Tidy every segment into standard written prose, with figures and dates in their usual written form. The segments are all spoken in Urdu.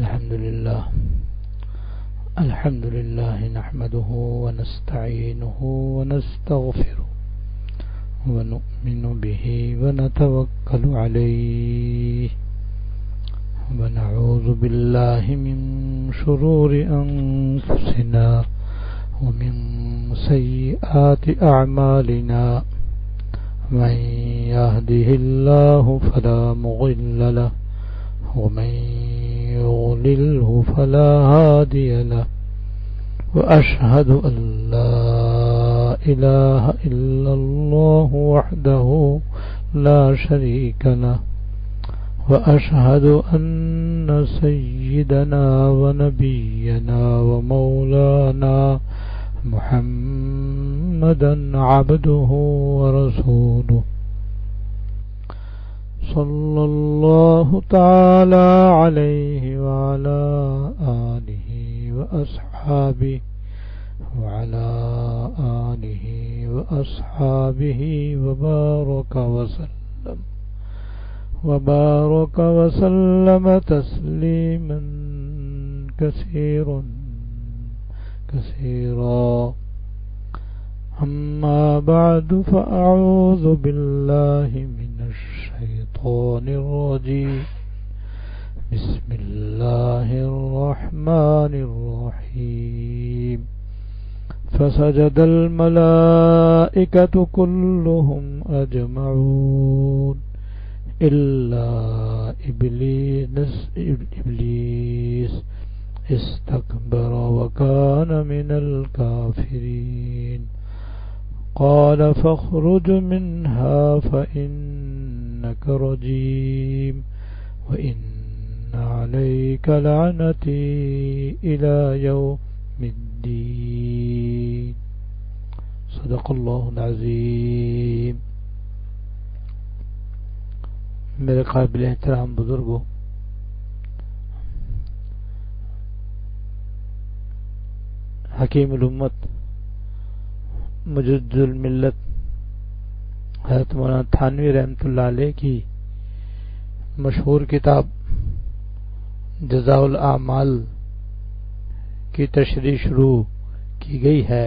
الحمد لله نحمده ونستعينه ونستغفره ونؤمن به ونتوكل عليه ونعوذ بالله من شرور أنفسنا ومن سيئات أعمالنا من يهده الله فلا مضل له ومن يضلله فلا هادي له وأشهد أن لا إله إلا الله وحده لا شريك له وأشهد أن سيدنا ونبينا ومولانا محمدا عبده ورسوله صلى الله تعالى عليه وعلى آله وأصحابه وبارك وسلم تسليما كثيرا أما بعد فأعوذ بالله من الشيطان الرجيم بسم الله الرحمن الرحيم فسجد الملائكة كلهم أجمعون إلا إبليس استكبر وكان من الكافرين قال فاخرج منها فإنك رجيم وإن عليك لعنتي إلى يوم الدين صدق الله العظيم. میرے قابل احترام بزرگوں، حکیم الامت مجد الملت حضرت مولانا تھانوی رحمۃ اللہ علیہ کی مشہور کتاب جزاء الاعمال کی تشریح شروع کی گئی ہے،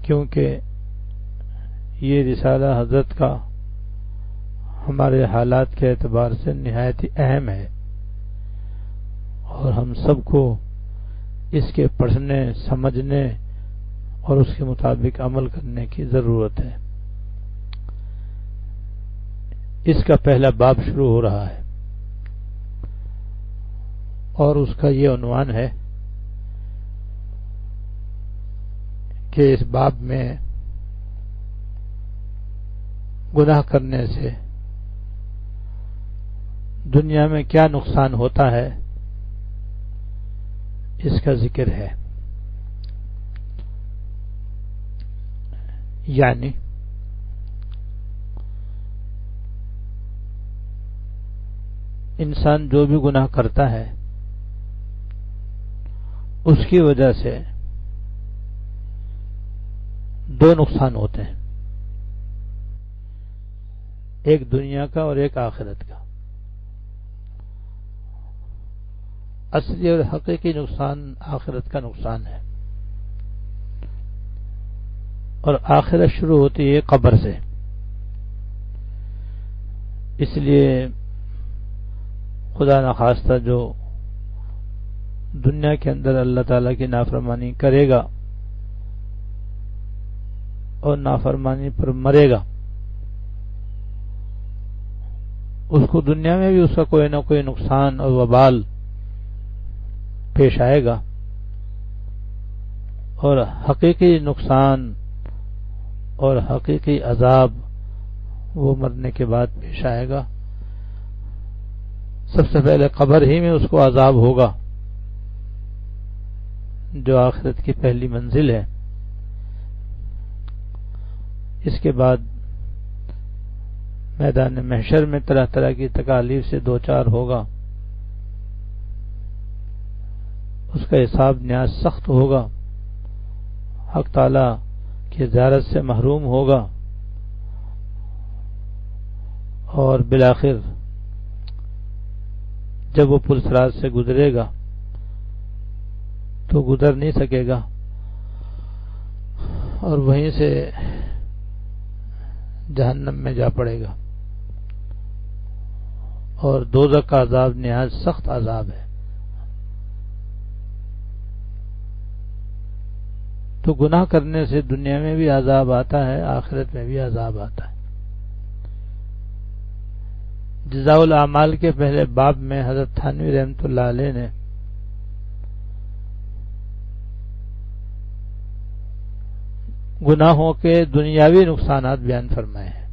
کیونکہ یہ رسالہ حضرت کا ہمارے حالات کے اعتبار سے نہایت ہی اہم ہے اور ہم سب کو اس کے پڑھنے، سمجھنے اور اس کے مطابق عمل کرنے کی ضرورت ہے. اس کا پہلا باب شروع ہو رہا ہے اور اس کا یہ عنوان ہے کہ اس باب میں گناہ کرنے سے دنیا میں کیا نقصان ہوتا ہے، اس کا ذکر ہے. یعنی انسان جو بھی گناہ کرتا ہے اس کی وجہ سے دو نقصان ہوتے ہیں، ایک دنیا کا اور ایک آخرت کا. اصلی اور حقیقی نقصان آخرت کا نقصان ہے، اور آخرت شروع ہوتی ہے قبر سے. اس لیے خدا نخواستہ جو دنیا کے اندر اللہ تعالیٰ کی نافرمانی کرے گا اور نافرمانی پر مرے گا، اس کو دنیا میں بھی اس کا کوئی نہ کوئی نقصان اور وبال پیش آئے گا، اور حقیقی نقصان اور حقیقی عذاب وہ مرنے کے بعد پیش آئے گا. سب سے پہلے قبر ہی میں اس کو عذاب ہوگا، جو آخرت کی پہلی منزل ہے. اس کے بعد میدان محشر میں طرح طرح کی تکالیف سے دوچار ہوگا، اس کا حساب نیاز سخت ہوگا، حق تعالی کی زیارت سے محروم ہوگا، اور بالآخر جب وہ پل صراط سے گزرے گا تو گزر نہیں سکے گا اور وہیں سے جہنم میں جا پڑے گا، اور دوزخ کا عذاب نہایت سخت عذاب ہے۔ تو گناہ کرنے سے دنیا میں بھی عذاب آتا ہے، آخرت میں بھی عذاب آتا ہے۔ جزاء الاعمال کے پہلے باب میں حضرت تھانوی رحمۃ اللہ علیہ نے گناہوں کے دنیاوی نقصانات بیان فرمائے ہیں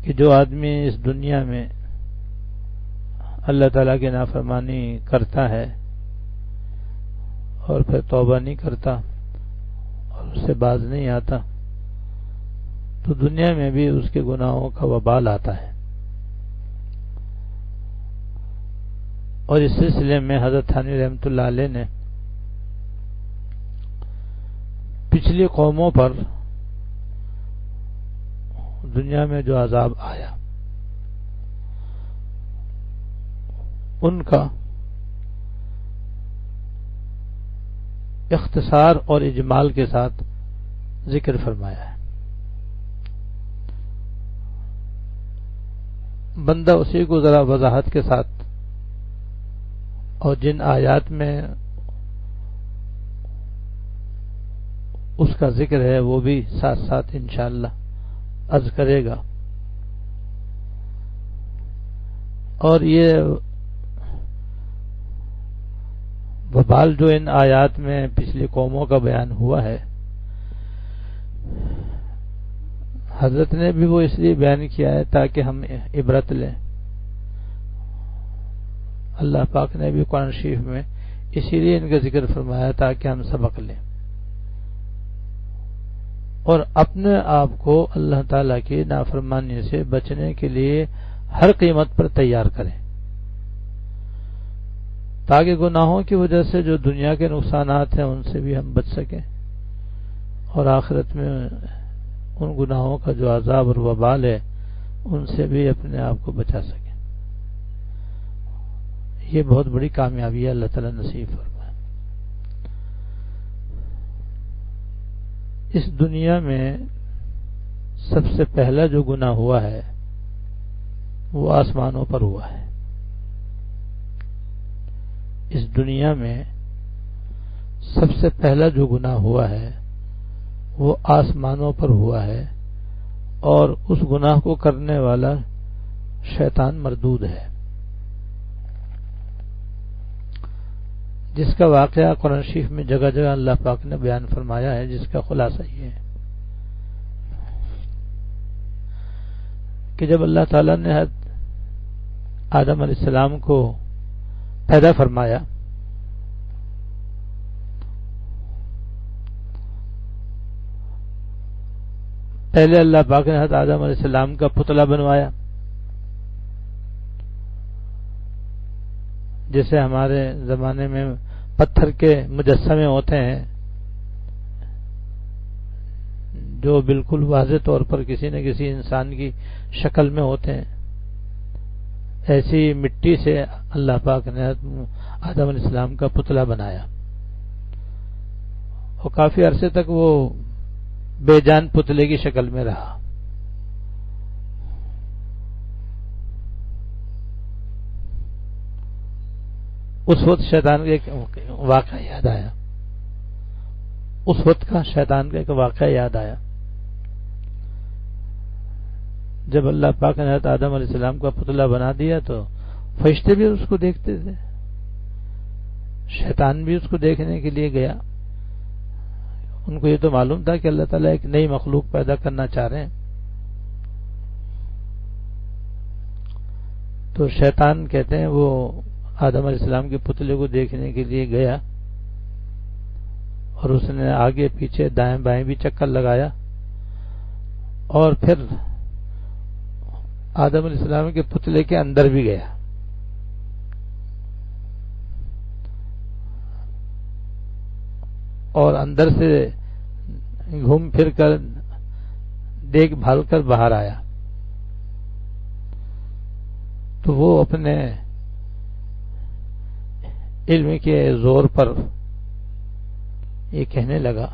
کہ جو آدمی اس دنیا میں اللہ تعالیٰ کی نافرمانی کرتا ہے اور پھر توبہ نہیں کرتا اور اس سے باز نہیں آتا تو دنیا میں بھی اس کے گناہوں کا وبال آتا ہے۔ اور اس سلسلے میں حضرت تھانوی رحمۃ اللہ علیہ نے پچھلی قوموں پر دنیا میں جو عذاب آیا ان کا اختصار اور اجمال کے ساتھ ذکر فرمایا ہے۔ بندہ اسی کو ذرا وضاحت کے ساتھ اور جن آیات میں اس کا ذکر ہے وہ بھی ساتھ ساتھ انشاءاللہ عرض کرے گا۔ اور یہ وبال جو ان آیات میں پچھلی قوموں کا بیان ہوا ہے، حضرت نے بھی وہ اس لیے بیان کیا ہے تاکہ ہم عبرت لیں۔ اللہ پاک نے بھی قرآن شریف میں اسی لیے ان کا ذکر فرمایا تاکہ ہم سبق لیں اور اپنے آپ کو اللہ تعالیٰ کی نافرمانی سے بچنے کے لیے ہر قیمت پر تیار کریں، تاکہ گناہوں کی وجہ سے جو دنیا کے نقصانات ہیں ان سے بھی ہم بچ سکیں اور آخرت میں ان گناہوں کا جو عذاب اور وبال ہے ان سے بھی اپنے آپ کو بچا سکیں۔ یہ بہت بڑی کامیابی ہے، اللہ تعالیٰ نصیب فرمائے۔ اس دنیا میں سب سے پہلا جو گناہ ہوا ہے وہ آسمانوں پر ہوا ہے۔ اس دنیا میں سب سے پہلا جو گناہ ہوا ہے وہ آسمانوں پر ہوا ہے، اور اس گناہ کو کرنے والا شیطان مردود ہے، جس کا واقعہ قرآن شریف میں جگہ جگہ اللہ پاک نے بیان فرمایا ہے، جس کا خلاصہ یہ ہے کہ جب اللہ تعالیٰ نے آدم علیہ السلام کو پیدا فرمایا پہلے اللہ پاک نے حضرت آدم علیہ السلام کا پتلا بنوایا، جیسے ہمارے زمانے میں پتھر کے مجسمے ہوتے ہیں جو بالکل واضح طور پر کسی نہ کسی انسان کی شکل میں ہوتے ہیں، ایسی مٹی سے اللہ پاک نے آدم علیہ السلام کا پتلا بنایا اور کافی عرصے تک وہ بے جان پتلے کی شکل میں رہا۔ اس وقت شیطان کا ایک واقعہ یاد آیا، اس وقت کا شیطان کا ایک واقعہ یاد آیا جب اللہ پاک نے حضرت آدم علیہ السلام کا پتلا بنا دیا تو فرشتے بھی اس کو دیکھتے تھے، شیطان بھی اس کو دیکھنے کے لیے گیا۔ ان کو یہ تو معلوم تھا کہ اللہ تعالیٰ ایک نئی مخلوق پیدا کرنا چاہ رہے ہیں، تو شیطان کہتے ہیں وہ آدم علیہ السلام کے پتلے کو دیکھنے کے لیے گیا اور اس نے آگے پیچھے دائیں بائیں بھی چکر لگایا اور پھر آدم علیہ السلام کے پتلے کے اندر بھی گیا اور اندر سے گھوم پھر کر دیکھ بھال کر باہر آیا تو وہ اپنے علم کے زور پر یہ کہنے لگا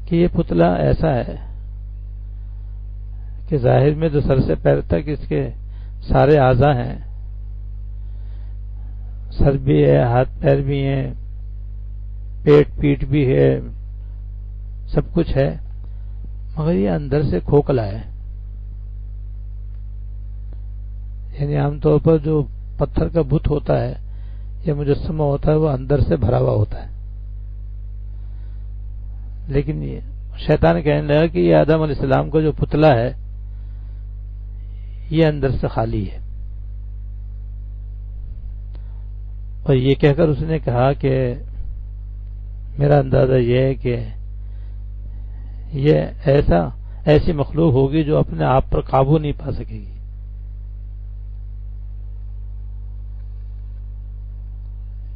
کہ یہ پتلا ایسا ہے کہ ظاہر میں تو سر سے پیر تک اس کے سارے اعضاء ہیں، سر بھی ہے، ہاتھ پیر بھی ہیں، پیٹ بھی ہے، سب کچھ ہے، مگر یہ اندر سے کھوکھلا ہے۔ یعنی عام طور پر جو پتھر کا بت ہوتا ہے یا مجسمہ ہوتا ہے وہ اندر سے بھرا ہوا ہوتا ہے، لیکن یہ شیطان کہنے لگا کہ یہ آدم علیہ السلام کا جو پتلا ہے یہ اندر سے خالی ہے، اور یہ کہہ کر اس نے کہا کہ میرا اندازہ یہ ہے کہ یہ ایسی مخلوق ہوگی جو اپنے آپ پر قابو نہیں پا سکے گی۔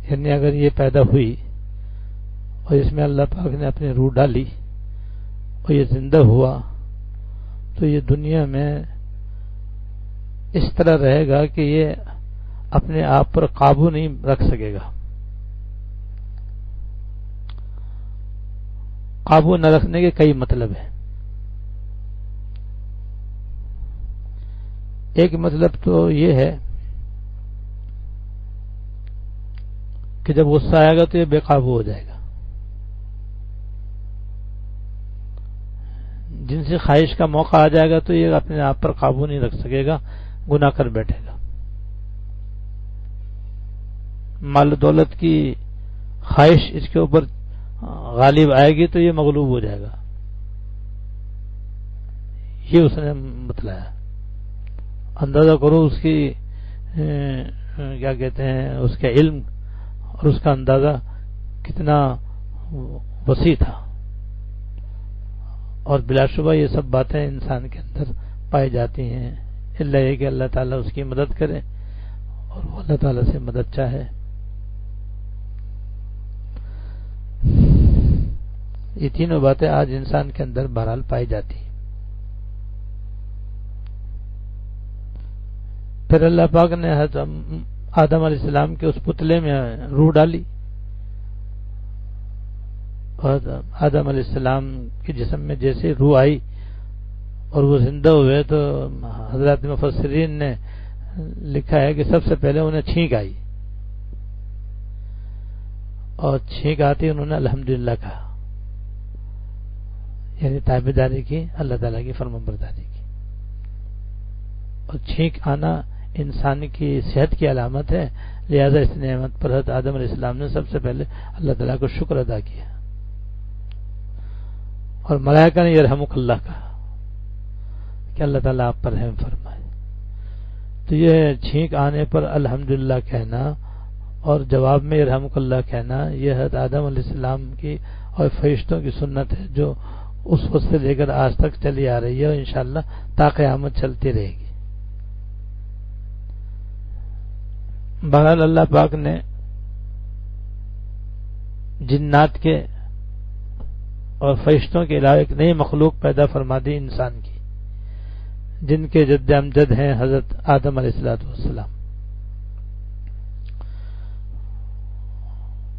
یعنی اگر یہ پیدا ہوئی اور اس میں اللہ پاک نے اپنی روح ڈالی اور یہ زندہ ہوا تو یہ دنیا میں اس طرح رہے گا کہ یہ اپنے آپ پر قابو نہیں رکھ سکے گا۔ قابو نہ رکھنے کے کئی مطلب ہیں۔ ایک مطلب تو یہ ہے کہ جب غصہ آئے گا تو یہ بے قابو ہو جائے گا، جن سے خواہش کا موقع آ جائے گا تو یہ اپنے آپ پر قابو نہیں رکھ سکے گا، گناہ کر بیٹھے گا۔ مال و دولت کی خواہش اس کے اوپر غالب آئے گی تو یہ مغلوب ہو جائے گا، یہ اس نے بتلایا۔ اندازہ کرو اس کی کیا کہتے ہیں، اس کے علم اور اس کا اندازہ کتنا وسیع تھا، اور بلا شبہ یہ سب باتیں انسان کے اندر پائی جاتی ہیں، اللہ یہ کہ اللہ تعالیٰ اس کی مدد کرے اور وہ اللہ تعالیٰ سے مدد چاہے۔ یہ تینوں باتیں آج انسان کے اندر بہرحال پائی جاتی ہیں۔ پھر اللہ پاک نے حضرت آدم علیہ السلام کے اس پتلے میں روح ڈالی، اور آدم علیہ السلام کے جسم میں جیسے روح آئی اور وہ زندہ ہوئے تو حضرات مفسرین نے لکھا ہے کہ سب سے پہلے انہیں چھینک آئی، اور چھینک آتی انہوں نے الحمدللہ کہا، یعنی تابعداری کی، اللہ تعالیٰ کی فرمانبرداری کی۔ اور چھینک آنا انسان کی صحت کی علامت ہے، لہذا اس نعمت پر حضرت آدم علیہ السلام نے سب سے پہلے اللہ تعالیٰ کو شکر ادا کیا، اور ملائکہ نے یرحمک اللہ کہا کہ اللہ تعالیٰ آپ پر رحم فرمائے۔ تو یہ چھینک آنے پر الحمدللہ کہنا اور جواب میں یرحمک اللہ کہنا، یہ حضرت آدم علیہ السلام کی اور فرشتوں کی سنت ہے جو اس وقت سے لے کر آج تک چلی آ رہی ہے اور انشاءاللہ تا قیامت چلتی رہے گی۔ بہرحال اللہ پاک نے جنات کے اور فرشتوں کے علاوہ ایک نئی مخلوق پیدا فرما دی انسان کی، جن کے جد امجد ہیں حضرت آدم علیہ السلام۔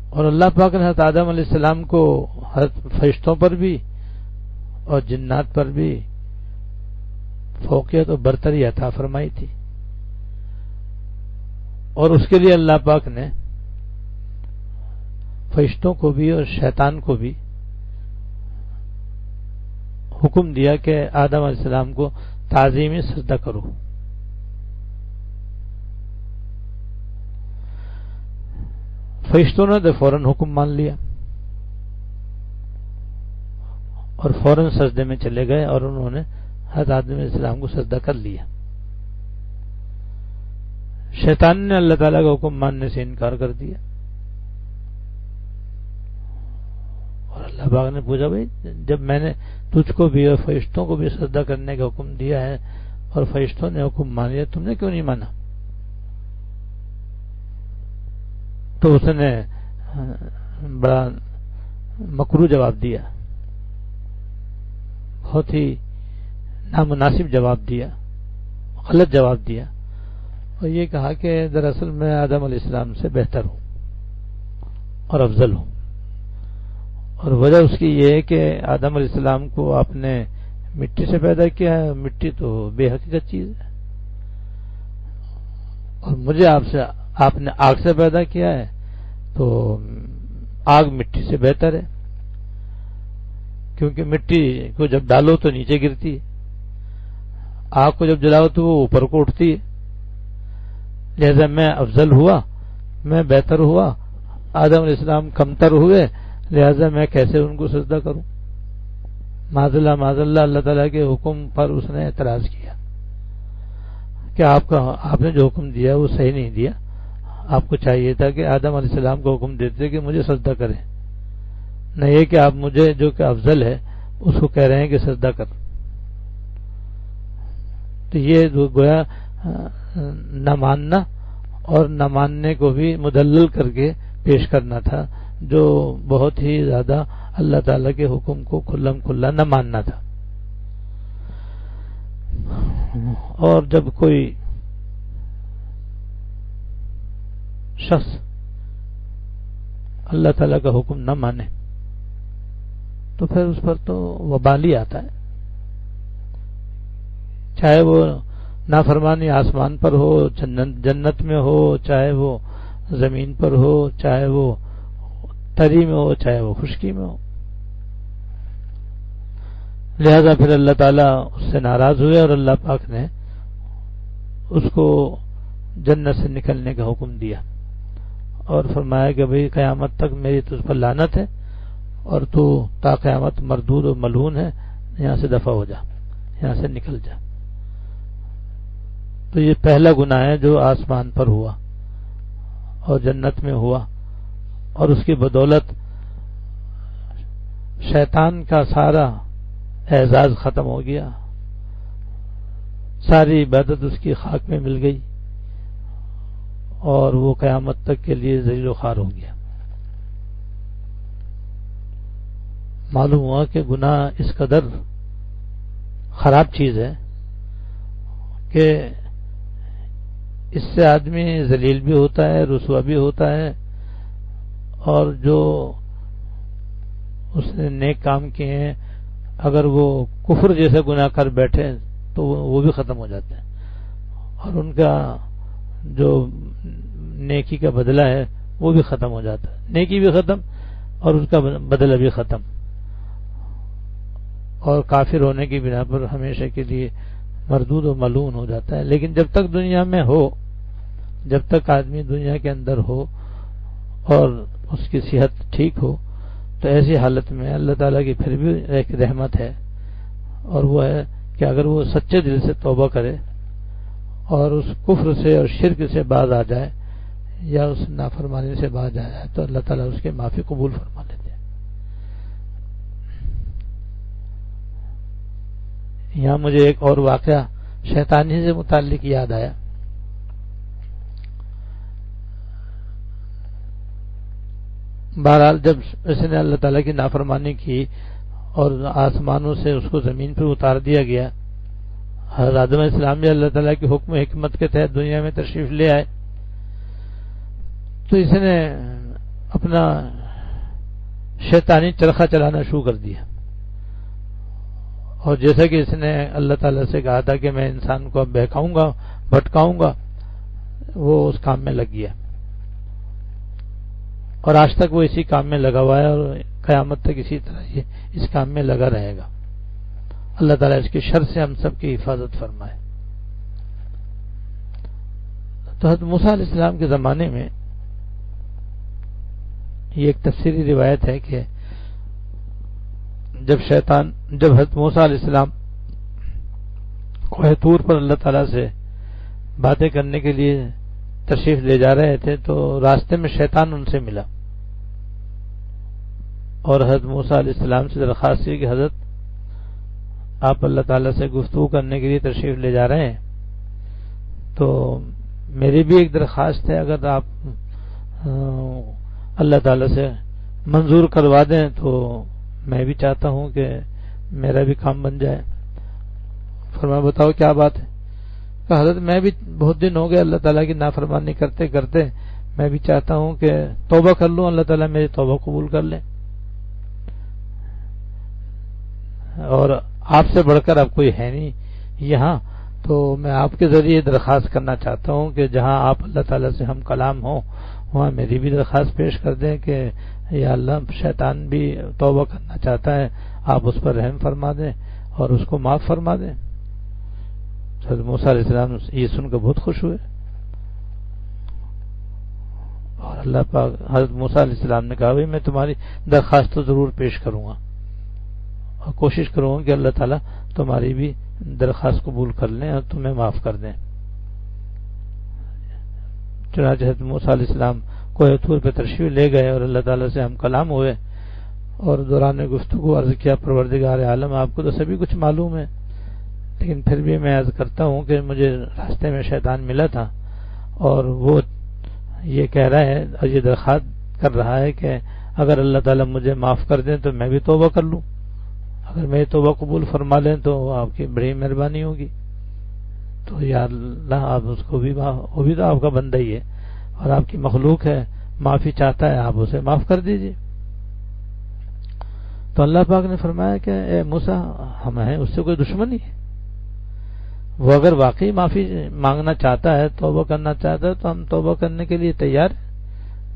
اور اللہ پاک نے حضرت آدم علیہ السلام کو فرشتوں پر بھی اور جنات پر بھی فوقیت و برتری عطا فرمائی تھی، اور اس کے لیے اللہ پاک نے فرشتوں کو بھی اور شیطان کو بھی حکم دیا کہ آدم علیہ السلام کو تعظیمی سجدہ کرو۔ فرشتوں نے تو فوراً حکم مان لیا اور فوراً سجدے میں چلے گئے، اور انہوں نے حضرت آدم علیہ السلام کو سجدہ کر لیا۔ شیطان نے اللہ تعالیٰ کا حکم ماننے سے انکار کر دیا، اور اللہ پاک نے پوچھا بھائی جب میں نے تجھ کو بھی اور فرشتوں کو بھی سجدہ کرنے کا حکم دیا ہے اور فرشتوں نے حکم مان لیا، تم نے کیوں نہیں مانا؟ تو اس نے بڑا مکروہ جواب دیا، بہت ہی نامناسب جواب دیا، غلط جواب دیا۔ اور یہ کہا کہ دراصل میں آدم علیہ السلام سے بہتر ہوں اور افضل ہوں، اور وجہ اس کی یہ ہے کہ آدم علیہ السلام کو آپ نے مٹی سے پیدا کیا ہے، مٹی تو بے حقیقت چیز ہے، اور مجھے آپ نے آگ سے پیدا کیا ہے تو آگ مٹی سے بہتر ہے، کیونکہ مٹی کو جب ڈالو تو نیچے گرتی ہے، آگ کو جب جلاؤ تو وہ اوپر کو اٹھتی ہے، لہذا میں افضل ہوا، میں بہتر ہوا، آدم علیہ السلام کمتر ہوئے، لہذا میں کیسے ان کو سجدہ کروں؟ معاذ اللہ اللہ تعالیٰ کے حکم پر اس نے اعتراض کیا کہ آپ نے جو حکم دیا وہ صحیح نہیں دیا، آپ کو چاہیے تھا کہ آدم علیہ السلام کو حکم دیتے کہ مجھے سجدہ کریں، نہ یہ کہ آپ مجھے جو کہ افضل ہے اس کو کہہ رہے ہیں کہ سجدہ کر۔ تو یہ گویا نہ ماننا اور نہ ماننے کو بھی مدلل کر کے پیش کرنا تھا، جو بہت ہی زیادہ اللہ تعالیٰ کے حکم کو کھلم کھلا نہ ماننا تھا۔ اور جب کوئی شخص اللہ تعالیٰ کا حکم نہ مانے تو پھر اس پر تو وبال ہی آتا ہے، چاہے وہ نافرمانی آسمان پر ہو، جنت میں ہو، چاہے وہ زمین پر ہو، چاہے وہ تری میں ہو، چاہے وہ خشکی میں ہو۔ لہذا پھر اللہ تعالیٰ اس سے ناراض ہوئے اور اللہ پاک نے اس کو جنت سے نکلنے کا حکم دیا اور فرمایا کہ بھئی قیامت تک میری تجھ پر لعنت ہے اور تو تا قیامت مردود و ملعون ہے، یہاں سے دفع ہو جا، یہاں سے نکل جا۔ تو یہ پہلا گناہ ہے جو آسمان پر ہوا اور جنت میں ہوا، اور اس کی بدولت شیطان کا سارا اعزاز ختم ہو گیا، ساری عبادت اس کی خاک میں مل گئی اور وہ قیامت تک کے لیے ذلیل و خوار ہو گیا۔ معلوم ہوا کہ گناہ اس قدر خراب چیز ہے کہ اس سے آدمی ذلیل بھی ہوتا ہے، رسوا بھی ہوتا ہے، اور جو اس نے نیک کام کیے ہیں اگر وہ کفر جیسے گناہ کر بیٹھے تو وہ بھی ختم ہو جاتے ہیں، اور ان کا جو نیکی کا بدلہ ہے وہ بھی ختم ہو جاتا ہے، نیکی بھی ختم اور اس کا بدلہ بھی ختم، اور کافر ہونے کی بنا پر ہمیشہ کے لیے مردود و ملعون ہو جاتا ہے۔ لیکن جب تک دنیا میں ہو، جب تک آدمی دنیا کے اندر ہو اور اس کی صحت ٹھیک ہو، تو ایسی حالت میں اللہ تعالیٰ کی پھر بھی ایک رحمت ہے، اور وہ ہے کہ اگر وہ سچے دل سے توبہ کرے اور اس کفر سے اور شرک سے باز آ جائے یا اس نافرمانی سے باز آ جائے تو اللہ تعالیٰ اس کے معافی قبول فرما لیتے ہیں۔ یہاں مجھے ایک اور واقعہ شیطانی سے متعلق یاد آیا۔ بہرحال جب اس نے اللہ تعالیٰ کی نافرمانی کی اور آسمانوں سے اس کو زمین پر اتار دیا گیا، حضرت آدم علیہ السلام بھی اللہ تعالیٰ کی حکم حکمت کے تحت دنیا میں تشریف لے آئے، تو اس نے اپنا شیطانی چرخہ چلانا شروع کر دیا، اور جیسا کہ اس نے اللہ تعالیٰ سے کہا تھا کہ میں انسان کو اب بہکاؤں گا، بھٹکاؤں گا، وہ اس کام میں لگ گیا، اور آج تک وہ اسی کام میں لگا ہوا ہے اور قیامت تک اسی طرح یہ اس کام میں لگا رہے گا۔ اللہ تعالیٰ اس کے شر سے ہم سب کی حفاظت فرمائے۔ تو حضرت موسیٰ علیہ السلام کے زمانے میں یہ ایک تفسیری روایت ہے کہ جب حضرت موسیٰ علیہ السلام کوہ طور پر اللہ تعالیٰ سے باتیں کرنے کے لیے تشریف لے جا رہے تھے تو راستے میں شیطان ان سے ملا اور حضرت موسیٰ علیہ السلام سے درخواست کی کہ حضرت آپ اللہ تعالیٰ سے گفتگو کرنے کے لیے تشریف لے جا رہے ہیں، تو میری بھی ایک درخواست ہے، اگر آپ اللہ تعالیٰ سے منظور کروا دیں تو میں بھی چاہتا ہوں کہ میرا بھی کام بن جائے۔ فرمایا بتاؤ کیا بات ہے؟ کہ حضرت میں بھی بہت دن ہو گئے اللہ تعالیٰ کی نافرمانی کرتے کرتے، میں بھی چاہتا ہوں کہ توبہ کر لوں، اللہ تعالیٰ میری توبہ قبول کر لیں، اور آپ سے بڑھ کر اب کوئی ہے نہیں یہاں، تو میں آپ کے ذریعے درخواست کرنا چاہتا ہوں کہ جہاں آپ اللہ تعالیٰ سے ہم کلام ہوں وہاں میری بھی درخواست پیش کر دیں کہ یا اللہ شیطان بھی توبہ کرنا چاہتا ہے، آپ اس پر رحم فرما دیں اور اس کو معاف فرما دیں۔ حضرت موسیٰ علیہ السلام یہ سن کر بہت خوش ہوئے، اور اللہ پاک حضرت موسیٰ علیہ السلام نے کہا میں تمہاری درخواست تو ضرور پیش کروں گا اور کوشش کروں گا کہ اللہ تعالیٰ تمہاری بھی درخواست قبول کر لیں اور تمہیں معاف کر دیں۔ چنانچہ حضرت موسیٰ علیہ السلام کوہ طور پہ تشریف لے گئے اور اللہ تعالیٰ سے ہم کلام ہوئے، اور دوران گفتگو عرض کیا پروردگار عالم آپ کو تو سبھی کچھ معلوم ہے، لیکن پھر بھی میں عرض کرتا ہوں کہ مجھے راستے میں شیطان ملا تھا اور وہ یہ کہہ رہا ہے اور یہ درخواست کر رہا ہے کہ اگر اللہ تعالیٰ مجھے معاف کر دیں تو میں بھی توبہ کر لوں، اگر میری توبہ قبول فرما لیں تو آپ کی بڑی مہربانی ہوگی۔ تو یا اللہ آپ اس کو بھی، وہ بھی تو آپ کا بندہ ہی ہے اور آپ کی مخلوق ہے، معافی چاہتا ہے، آپ اسے معاف کر دیجیے۔ تو اللہ پاک نے فرمایا کہ اے موسیٰ ہم ہیں اس سے کوئی دشمنی ہے، وہ اگر واقعی معافی مانگنا چاہتا ہے، توبہ کرنا چاہتا ہے تو ہم توبہ کرنے کے لیے تیار ہیں،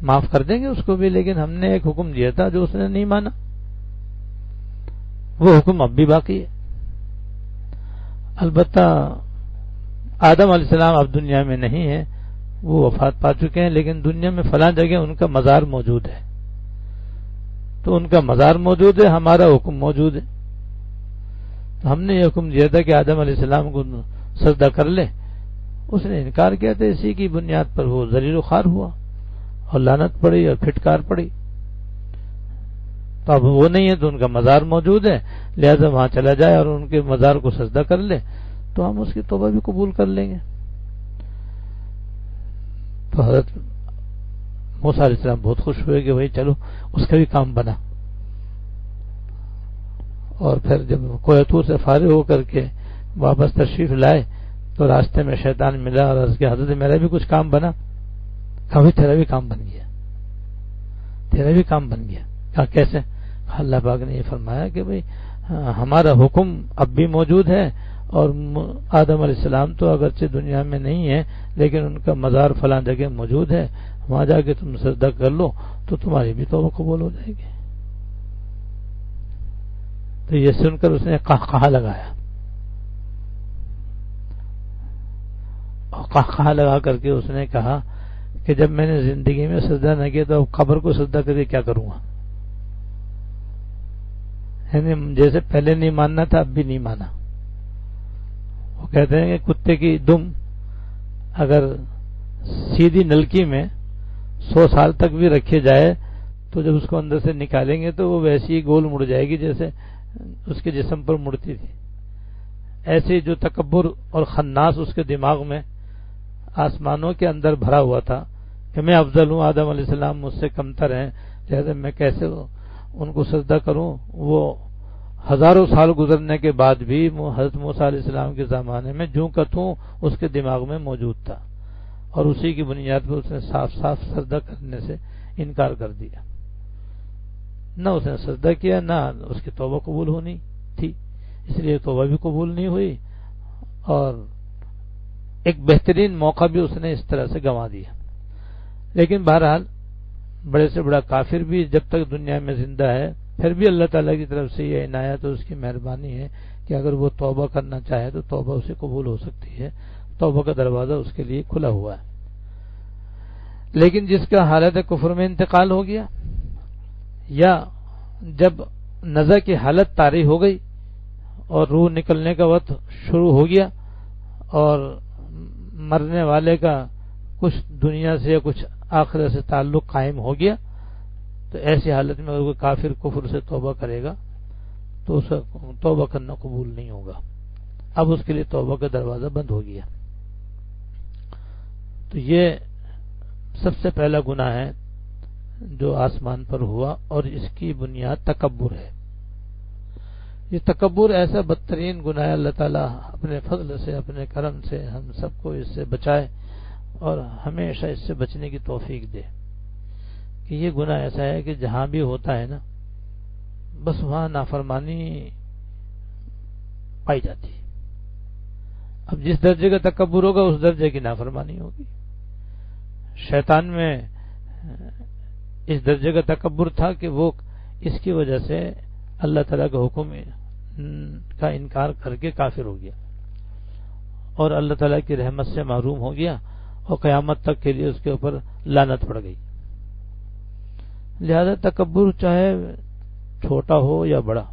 معاف کر دیں گے اس کو بھی، لیکن ہم نے ایک حکم دیا تھا جو اس نے نہیں مانا، وہ حکم اب بھی باقی ہے۔ البتہ آدم علیہ السلام اب دنیا میں نہیں ہے، وہ وفات پا چکے ہیں، لیکن دنیا میں فلاں جگہ ان کا مزار موجود ہے، تو ان کا مزار موجود ہے، ہمارا حکم موجود ہے۔ تو ہم نے یہ حکم دیا تھا کہ آدم علیہ السلام کو سجدہ کر لے، اس نے انکار کیا تھا، اسی کی بنیاد پر وہ ذلیل و خوار ہوا اور لعنت پڑی اور پھٹکار پڑی۔ تو اب وہ نہیں ہے تو ان کا مزار موجود ہے، لہذا وہاں چلا جائے اور ان کے مزار کو سجدہ کر لے تو ہم اس کی توبہ بھی قبول کر لیں گے۔ تو حضرت موسیٰ علیہ السلام بہت خوش ہوئے کہ بھائی چلو اس کا بھی کام بنا، اور پھر جب کوہ طور سے فارغ ہو کر کے واپس تشریف لائے تو راستے میں شیطان ملا اور عرض کیا حضرت میرا بھی کچھ کام بنا، کہا بھائی تیرا بھی کام بن گیا، تیرا بھی کام بن گیا، کہا کیسے؟ اللہ پاک نے یہ فرمایا کہ بھئی ہمارا حکم اب بھی موجود ہے، اور آدم علیہ السلام تو اگرچہ دنیا میں نہیں ہے لیکن ان کا مزار فلاں جگہ موجود ہے، وہاں جا کے تم سجدہ کر لو تو تمہاری بھی توبہ قبول ہو جائے گی۔ تو یہ سن کر اس نے قہقہہ لگایا، اور قہقہہ لگا کر کے اس نے کہا کہ جب میں نے زندگی میں سجدہ نہ کیا تو اب قبر کو سجدہ کر کے کیا کروں گا؟ یعنی جیسے پہلے نہیں ماننا تھا اب بھی نہیں مانا۔ وہ کہتے ہیں کہ کتے کی دم اگر سیدھی نلکی میں 100 سال تک بھی رکھے جائے تو جب اس کو اندر سے نکالیں گے تو وہ ویسی ہی گول مڑ جائے گی جیسے اس کے جسم پر مڑتی تھی۔ ایسے جو تکبر اور خناس اس کے دماغ میں آسمانوں کے اندر بھرا ہوا تھا کہ میں افضل ہوں، آدم علیہ السلام مجھ سے کمتر ہیں، لہذا میں کیسے ان کو سجدہ کروں، وہ ہزاروں سال گزرنے کے بعد بھی حضرت موسیٰ علیہ السلام کے زمانے میں جو کہ توں اس کے دماغ میں موجود تھا، اور اسی کی بنیاد پر اس نے صاف صاف سجدہ کرنے سے انکار کر دیا۔ نہ اس نے سجدہ کیا، نہ اس کی توبہ قبول ہونی تھی، اس لیے توبہ بھی قبول نہیں ہوئی، اور ایک بہترین موقع بھی اس نے اس طرح سے گنوا دیا۔ لیکن بہرحال بڑے سے بڑا کافر بھی جب تک دنیا میں زندہ ہے پھر بھی اللہ تعالیٰ کی طرف سے یہ عنایت اور اس کی مہربانی ہے کہ اگر وہ توبہ کرنا چاہے تو توبہ اسے قبول ہو سکتی ہے، توبہ کا دروازہ اس کے لیے کھلا ہوا ہے۔ لیکن جس کا حالت کفر میں انتقال ہو گیا، یا جب نزع کی حالت طاری ہو گئی اور روح نکلنے کا وقت شروع ہو گیا اور مرنے والے کا کچھ دنیا سے یا کچھ آخرت سے تعلق قائم ہو گیا، تو ایسی حالت میں اگر کوئی کافر کفر سے توبہ کرے گا تو اسے توبہ کرنا قبول نہیں ہوگا، اب اس کے لیے توبہ کا دروازہ بند ہو گیا۔ تو یہ سب سے پہلا گناہ ہے جو آسمان پر ہوا، اور اس کی بنیاد تکبر ہے یہ تکبر ایسا بدترین گناہ ہے، اللہ تعالیٰ اپنے فضل سے اپنے کرم سے ہم سب کو اس سے بچائے اور ہمیشہ اس سے بچنے کی توفیق دے کہ یہ گناہ ایسا ہے کہ جہاں بھی ہوتا ہے نا بس وہاں نافرمانی پائی جاتی ہے۔ اب جس درجے کا تکبر ہوگا اس درجے کی نافرمانی ہوگی۔ شیطان میں اس درجے کا تکبر تھا کہ وہ اس کی وجہ سے اللہ تعالیٰ کے حکم کا انکار کر کے کافر ہو گیا اور اللہ تعالیٰ کی رحمت سے محروم ہو گیا اور قیامت تک کے لیے اس کے اوپر لعنت پڑ گئی۔ لہذا تکبر چاہے چھوٹا ہو یا بڑا،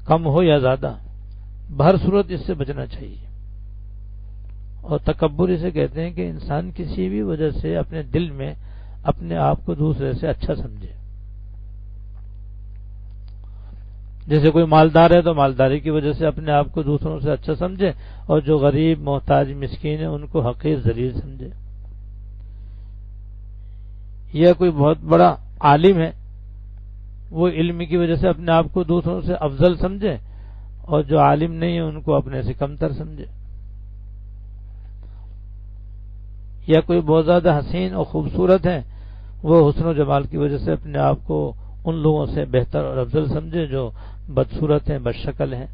کم ہو یا زیادہ، بہر صورت اس سے بچنا چاہیے۔ اور تکبر اسے کہتے ہیں کہ انسان کسی بھی وجہ سے اپنے دل میں اپنے آپ کو دوسرے سے اچھا سمجھے۔ جیسے کوئی مالدار ہے تو مالداری کی وجہ سے اپنے آپ کو دوسروں سے اچھا سمجھے، اور جو غریب محتاج مسکین ہے ان کو حقیر ذلیل سمجھے۔ یا کوئی بہت بڑا عالم ہے، وہ علم کی وجہ سے اپنے آپ کو دوسروں سے افضل سمجھے، اور جو عالم نہیں ہے ان کو اپنے سے کمتر سمجھے۔ یا کوئی بہت زیادہ حسین اور خوبصورت ہے، وہ حسن و جمال کی وجہ سے اپنے آپ کو ان لوگوں سے بہتر اور افضل سمجھے جو بدصورت ہیں، بدشکل ہیں۔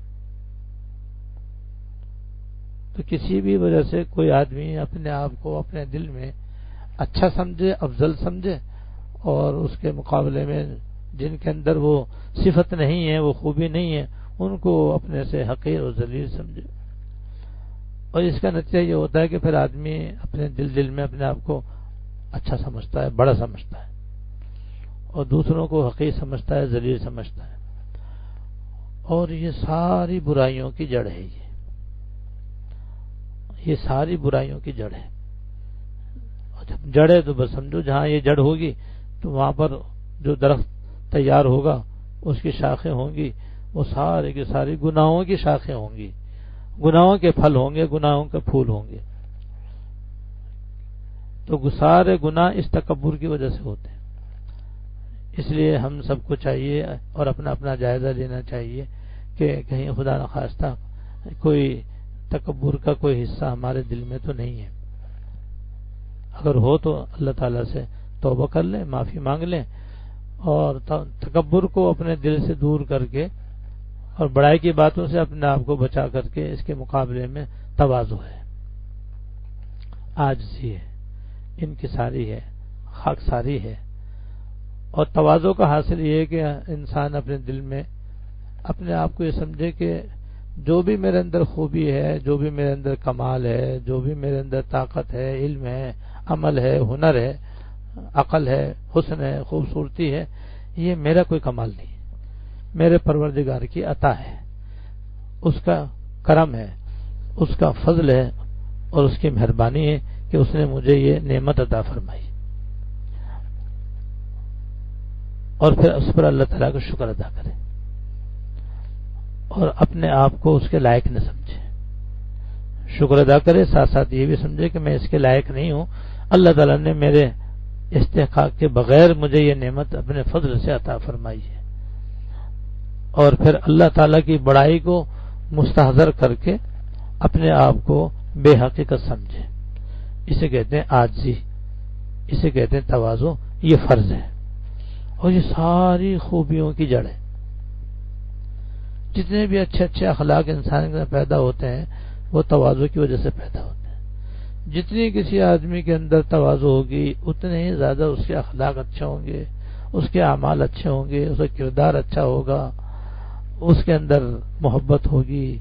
تو کسی بھی وجہ سے کوئی آدمی اپنے آپ کو اپنے دل میں اچھا سمجھے، افضل سمجھے، اور اس کے مقابلے میں جن کے اندر وہ صفت نہیں ہے، وہ خوبی نہیں ہے، ان کو اپنے سے حقیر اور ذلیل سمجھے۔ اور اس کا نتیجہ یہ ہوتا ہے کہ پھر آدمی اپنے دل میں اپنے آپ کو اچھا سمجھتا ہے، بڑا سمجھتا ہے، اور دوسروں کو حقیر سمجھتا ہے، ذلیل سمجھتا ہے۔ اور یہ ساری برائیوں کی جڑ ہے، یہ ساری برائیوں کی جڑ ہے۔ اور جب جڑ ہے تو بس سمجھو جہاں یہ جڑ ہوگی تو وہاں پر جو درخت تیار ہوگا اس کی شاخیں ہوں گی، وہ سارے کی ساری گناہوں کی شاخیں ہوں گی، گناہوں کے پھل ہوں گے، گناہوں کے پھول ہوں گے۔ تو سارے گناہ اس تکبر کی وجہ سے ہوتے ہیں۔ اس لیے ہم سب کو چاہیے اور اپنا اپنا جائزہ لینا چاہیے کہ کہیں خدا نخواستہ کوئی تکبر کا کوئی حصہ ہمارے دل میں تو نہیں ہے۔ اگر ہو تو اللہ تعالیٰ سے توبہ کر لیں، معافی مانگ لیں، اور تکبر کو اپنے دل سے دور کر کے اور بڑائی کی باتوں سے اپنے آپ کو بچا کر کے اس کے مقابلے میں تواضع ہے، عاجزی ہے، انکساری ہے، خاکساری ہے۔ اور تواضع کا حاصل یہ ہے کہ انسان اپنے دل میں اپنے آپ کو یہ سمجھے کہ جو بھی میرے اندر خوبی ہے، جو بھی میرے اندر کمال ہے، جو بھی میرے اندر طاقت ہے، علم ہے، عمل ہے، ہنر ہے، عقل ہے، حسن ہے، خوبصورتی ہے، یہ میرا کوئی کمال نہیں، میرے پروردگار کی عطا ہے، اس کا کرم ہے، اس کا فضل ہے، اور اس کی مہربانی ہے کہ اس نے مجھے یہ نعمت عطا فرمائی۔ اور پھر اس پر اللہ تعالیٰ کا شکر ادا کرے اور اپنے آپ کو اس کے لائق نہ سمجھے۔ شکر ادا کرے، ساتھ ساتھ یہ بھی سمجھے کہ میں اس کے لائق نہیں ہوں، اللہ تعالیٰ نے میرے استحقاق کے بغیر مجھے یہ نعمت اپنے فضل سے عطا فرمائی ہے۔ اور پھر اللہ تعالیٰ کی بڑائی کو مستحضر کر کے اپنے آپ کو بے حقیقت سمجھے۔ اسے کہتے ہیں عاجزی، اسے کہتے ہیں تواضع، یہ فرض ہے اور یہ ساری خوبیوں کی جڑ ہے۔ جتنے بھی اچھے اچھے اخلاق انسان کے پیدا ہوتے ہیں وہ تواضع کی وجہ سے پیدا ہوتے ہیں۔ جتنی کسی آدمی کے اندر تواضع ہوگی اتنے ہی زیادہ اس کے اخلاق اچھے ہوں گے، اس کے اعمال اچھے ہوں گے، اس کا کردار اچھا ہوگا، اس کے اندر محبت ہوگی،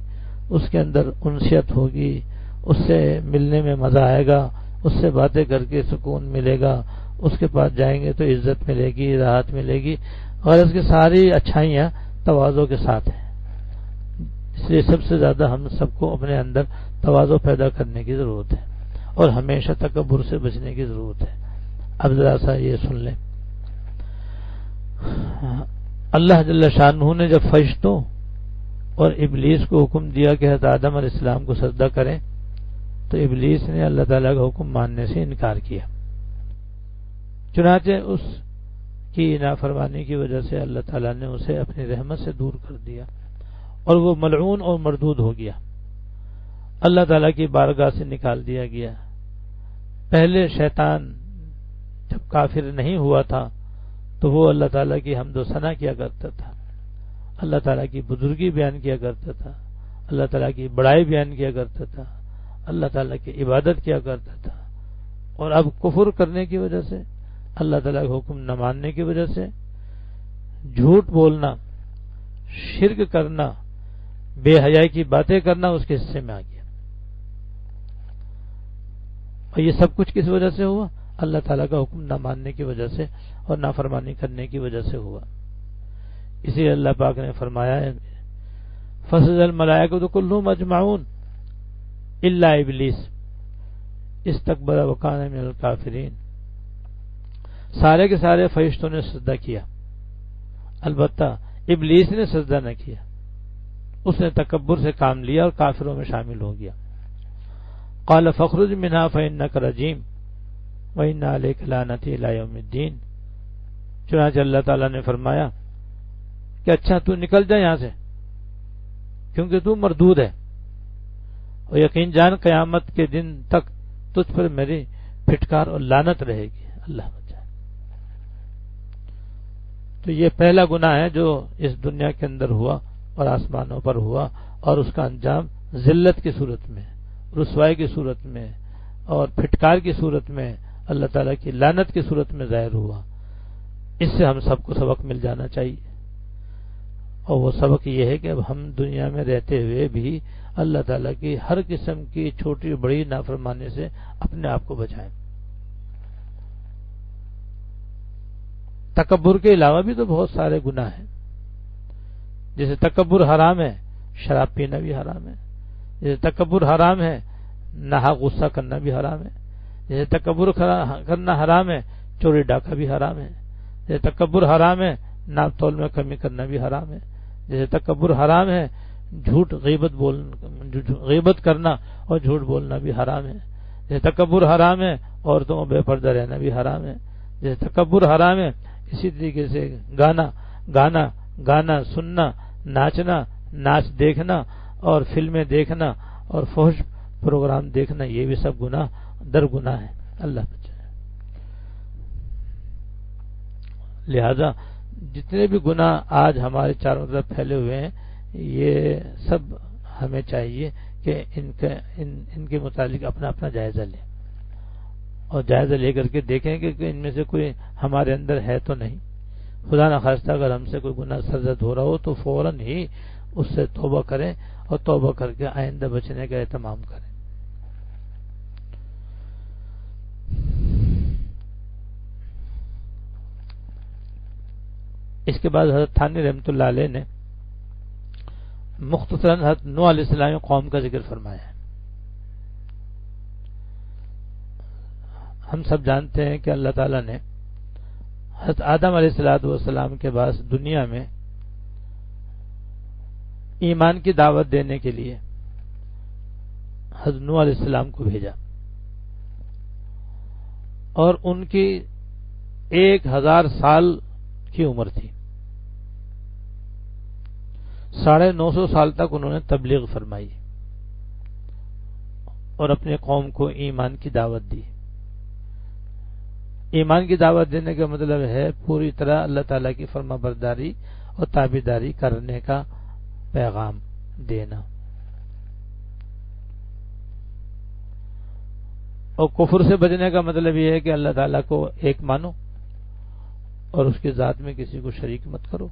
اس کے اندر انسیت ہوگی، اس سے ملنے میں مزہ آئے گا، اس سے باتیں کر کے سکون ملے گا، اس کے پاس جائیں گے تو عزت ملے گی، راحت ملے گی، اور اس کی ساری اچھائیاں تواضع کے ساتھ ہیں۔ اس لیے سب سے زیادہ ہم سب کو اپنے اندر تواضع پیدا کرنے کی ضرورت ہے اور ہمیشہ تکبر سے بچنے کی ضرورت ہے۔ اب ذرا سا یہ سن لیں، اللہ جل شانہ نے جب فرشتوں اور ابلیس کو حکم دیا کہ حضرت آدم علیہ السلام کو سجدہ کریں تو ابلیس نے اللہ تعالیٰ کا حکم ماننے سے انکار کیا۔ چنانچہ اس کی نافرمانی کی وجہ سے اللہ تعالیٰ نے اسے اپنی رحمت سے دور کر دیا اور وہ ملعون اور مردود ہو گیا، اللہ تعالیٰ کی بارگاہ سے نکال دیا گیا۔ پہلے شیطان جب کافر نہیں ہوا تھا تو وہ اللہ تعالیٰ کی حمد و ثنا کیا کرتا تھا، اللہ تعالیٰ کی بزرگی بیان کیا کرتا تھا، اللہ تعالیٰ کی بڑائی بیان کیا کرتا تھا، اللہ تعالیٰ کی عبادت کیا کرتا تھا، اور اب کفر کرنے کی وجہ سے، اللہ تعالیٰ کا حکم نہ ماننے کی وجہ سے، جھوٹ بولنا، شرک کرنا، بے حیائی کی باتیں کرنا اس کے حصے میں آ گیا۔ اور یہ سب کچھ کس وجہ سے ہوا؟ اللہ تعالیٰ کا حکم نہ ماننے کی وجہ سے اور نافرمانی کرنے کی وجہ سے ہوا۔ اسی اللہ پاک نے فرمایا ہے فسجد الملائکۃ کلھم اجمعون الا ابلیس استکبر وکان من الکافرین، سارے کے سارے فرشتوں نے سجدہ کیا، البتہ ابلیس نے سجدہ نہ کیا، اس نے تکبر سے کام لیا اور کافروں میں شامل ہو گیا۔ قال فاخرج منها فإنك رجیم وإن عليك لعنتی إلی یوم الدین، چنانچہ اللہ تعالیٰ نے فرمایا کہ اچھا تو نکل جا یہاں سے کیونکہ تو مردود ہے، اور یقین جان قیامت کے دن تک تجھ پر میری پھٹکار اور لعنت رہے گی، اللہ بچائے۔ تو یہ پہلا گناہ ہے جو اس دنیا کے اندر ہوا اور آسمانوں پر ہوا، اور اس کا انجام ذلت کی صورت میں، رسوائی کی صورت میں اور پھٹکار کی صورت میں، اللہ تعالیٰ کی لعنت کی صورت میں ظاہر ہوا۔ اس سے ہم سب کو سبق مل جانا چاہیے، اور وہ سبق یہ ہے کہ اب ہم دنیا میں رہتے ہوئے بھی اللہ تعالیٰ کی ہر قسم کی چھوٹی بڑی نافرمانی سے اپنے آپ کو بچائیں۔ تکبر کے علاوہ بھی تو بہت سارے گناہ ہیں، جیسے تکبر حرام ہے، شراب پینا بھی حرام ہے، جیسے تکبر حرام ہے، ناحق غصہ کرنا بھی حرام ہے، جیسے تکبر کرنا حرام ہے، چوری ڈاکہ بھی حرام ہے، جیسے تکبر حرام ہے، ناپ تول میں کمی کرنا بھی حرام ہے، جیسے تکبر حرام ہے، جھوٹ غیبت کرنا اور جھوٹ بولنا بھی حرام ہے، جیسے تکبر حرام ہے، عورتوں کو بے پردہ رہنا بھی حرام ہے، جیسے تکبر حرام ہے، اسی طریقے سے گانا سننا، ناچنا، ناچ دیکھنا اور فلمیں دیکھنا اور فحش پروگرام دیکھنا، یہ بھی سب گناہ در گناہ ہے، اللہ بچائے۔ لہذا جتنے بھی گناہ آج ہمارے چاروں طرف پھیلے ہوئے ہیں، یہ سب ہمیں چاہیے کہ ان کے متعلق اپنا اپنا جائزہ لیں، اور جائزہ لے کر کے دیکھیں کہ ان میں سے کوئی ہمارے اندر ہے تو نہیں۔ خدا نخواستہ اگر ہم سے کوئی گناہ سرزد ہو رہا ہو تو فوراً ہی اس سے توبہ کریں اور توبہ کر کے آئندہ بچنے کا اہتمام کریں۔ اس کے بعد حضرت تھانی رحمۃ اللہ علیہ نے مختصراً حضرت نوح علیہ السلام قوم کا ذکر فرمایا ہے۔ ہم سب جانتے ہیں کہ اللہ تعالیٰ نے حضرت آدم علیہ السلام کے بعد دنیا میں ایمان کی دعوت دینے کے لیے حضرت نوح علیہ السلام کو بھیجا، اور ان کی 1000 سال کی عمر تھی، 950 سال تک انہوں نے تبلیغ فرمائی اور اپنے قوم کو ایمان کی دعوت دی۔ ایمان کی دعوت دینے کا مطلب ہے پوری طرح اللہ تعالیٰ کی فرما برداری اور تابعداری کرنے کا پیغام دینا، اور کفر سے بچنے کا مطلب یہ ہے کہ اللہ تعالیٰ کو ایک مانو اور اس کی ذات میں کسی کو شریک مت کرو،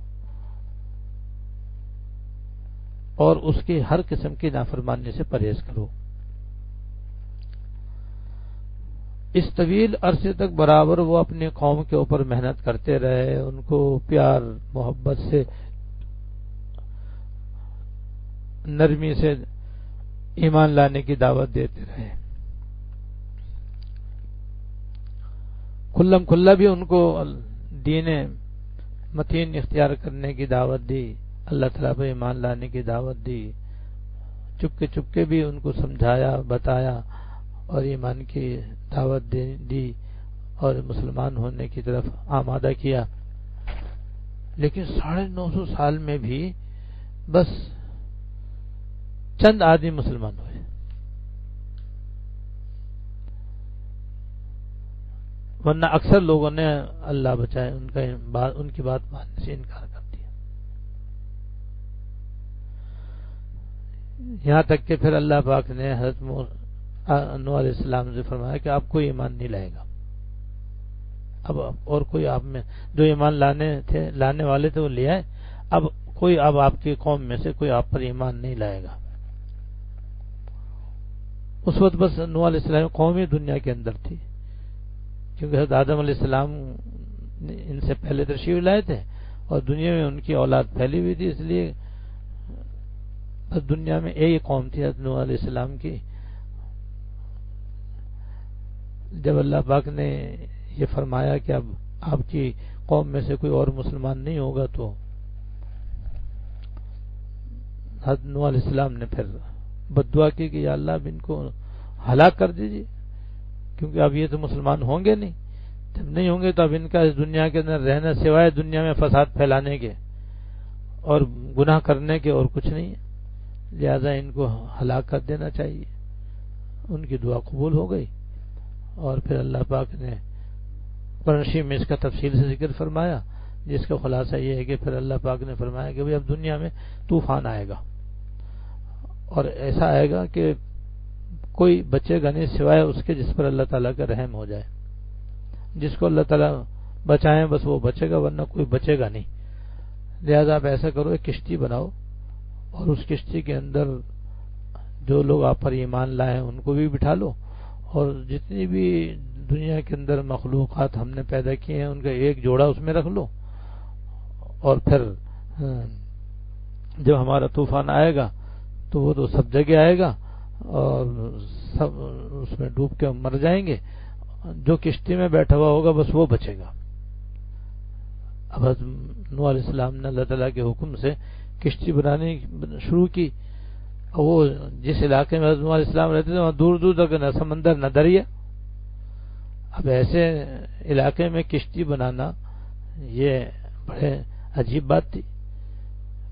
اور اس کی ہر قسم کی نافرمانی سے پرہیز کرو۔ اس طویل عرصے تک برابر وہ اپنی قوم کے اوپر محنت کرتے رہے، ان کو پیار محبت سے، نرمی سے ایمان لانے کی دعوت دیتے رہے، کھلم کھلا بھی ان کو دین متین اختیار کرنے کی دعوت دی، اللہ تعالیٰ پر ایمان لانے کی دعوت دی، چپکے بھی ان کو سمجھایا، بتایا اور ایمان کی دعوت دی اور مسلمان ہونے کی طرف آمادہ کیا۔ لیکن 950 سال میں بھی بس چند آدمی مسلمان ہوئے. ورنہ اکثر لوگوں نے اللہ بچائے ان کی بات ماننے سے انکار کر دیا. یہاں تک کہ پھر اللہ پاک نے حضرت نوح علیہ السلام سے فرمایا کہ آپ کوئی ایمان نہیں لائے گا. اب اور کوئی آپ میں جو ایمان لانے والے تھے وہ لے آئے. اب آپ کی قوم میں سے کوئی آپ پر ایمان نہیں لائے گا. اس وقت بس نوح علیہ السلام قوم ہی دنیا کے اندر تھی، کیونکہ حضرت آدم علیہ السلام ان سے پہلے تشریف لائے تھے اور دنیا میں ان کی اولاد پھیلی ہوئی تھی، اس لیے بس دنیا میں ایک قوم تھی حضرت نوح علیہ السلام کی. جب اللہ پاک نے یہ فرمایا کہ اب آپ کی قوم میں سے کوئی اور مسلمان نہیں ہوگا تو حضرت نوح علیہ السلام نے پھر بد دعا کی کہ یا اللہ اب ان کو ہلاک کر دیجیے، کیونکہ اب یہ تو مسلمان ہوں گے نہیں. جب نہیں ہوں گے تو اب ان کا اس دنیا کے اندر رہنا سوائے دنیا میں فساد پھیلانے کے اور گناہ کرنے کے اور کچھ نہیں ہے، لہذا ان کو ہلاک کر دینا چاہیے. ان کی دعا قبول ہو گئی اور پھر اللہ پاک نے قرآن شریف میں اس کا تفصیل سے ذکر فرمایا، جس کا خلاصہ یہ ہے کہ پھر اللہ پاک نے فرمایا کہ اب دنیا میں طوفان آئے گا اور ایسا آئے گا کہ کوئی بچے گا نہیں سوائے اس کے جس پر اللہ تعالیٰ کا رحم ہو جائے. جس کو اللہ تعالیٰ بچائیں بس وہ بچے گا، ورنہ کوئی بچے گا نہیں. لہذا آپ ایسا کرو ایک کشتی بناؤ اور اس کشتی کے اندر جو لوگ آپ پر ایمان لائے ہیں ان کو بھی بٹھا لو، اور جتنی بھی دنیا کے اندر مخلوقات ہم نے پیدا کیے ہیں ان کا ایک جوڑا اس میں رکھ لو، اور پھر جب ہمارا طوفان آئے گا تو وہ تو سب جگہ آئے گا اور سب اس میں ڈوب کے مر جائیں گے. جو کشتی میں بیٹھا ہوا ہوگا بس وہ بچے گا. اب نوح علیہ السلام نے اللہ تعالیٰ کے حکم سے کشتی بنانی شروع کی. وہ جس علاقے میں نوح علیہ السلام رہتے تھے وہاں دور دور تک نہ سمندر نہ دریا. اب ایسے علاقے میں کشتی بنانا یہ بڑے عجیب بات تھی،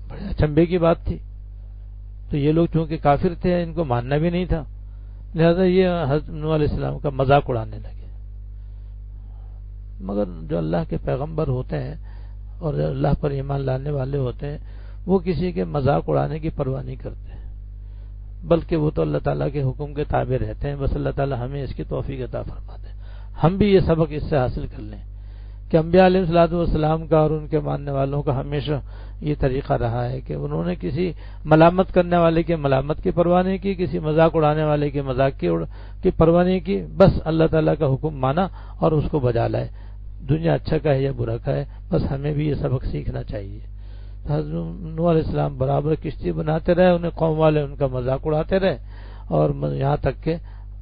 بڑے اچنبے کی بات تھی. تو یہ لوگ چونکہ کافر تھے ان کو ماننا بھی نہیں تھا، لہذا یہ حضرت نوح علیہ السلام کا مذاق اڑانے لگے. مگر جو اللہ کے پیغمبر ہوتے ہیں اور اللہ پر ایمان لانے والے ہوتے ہیں وہ کسی کے مذاق اڑانے کی پرواہ نہیں کرتے، بلکہ وہ تو اللہ تعالیٰ کے حکم کے تابع رہتے ہیں. بس اللہ تعالیٰ ہمیں اس کی توفیق عطا فرما دے. ہم بھی یہ سبق اس سے حاصل کر لیں کہ انبیاء علیہ الصلوۃ والسلام کا اور ان کے ماننے والوں کا ہمیشہ یہ طریقہ رہا ہے کہ انہوں نے کسی ملامت کرنے والے کے ملامت کی پرواہ نہیں کی، کسی مذاق اڑانے والے کے مذاق کی پرواہ نہیں کی. بس اللہ تعالیٰ کا حکم مانا اور اس کو بجا لائے، دنیا اچھا کا ہے یا برا کا ہے. بس ہمیں بھی یہ سبق سیکھنا چاہیے. حضرت نوح علیہ السلام برابر کشتی بناتے رہے، انہیں قوم والے ان کا مذاق اڑاتے رہے اور یہاں تک کہ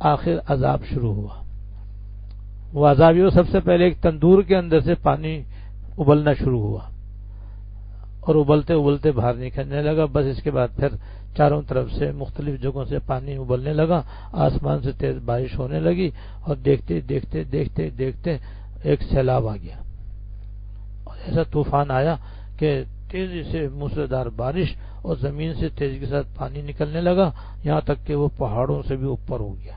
آخر عذاب شروع ہوا. وہ عذاب یہ سب سے پہلے ایک تندور کے اندر سے پانی ابلنا شروع ہوا اور ابلتے ابلتے باہر نکلنے لگا. بس اس کے بعد پھر چاروں طرف سے مختلف جگہوں سے پانی ابلنے لگا، آسمان سے تیز بارش ہونے لگی اور دیکھتے دیکھتے دیکھتے دیکھتے ایک سیلاب آ گیا اور ایسا طوفان آیا کہ تیزی سے موسلادھار بارش اور زمین سے تیزی کے ساتھ پانی نکلنے لگا، یہاں تک کہ وہ پہاڑوں سے بھی اوپر ہو گیا.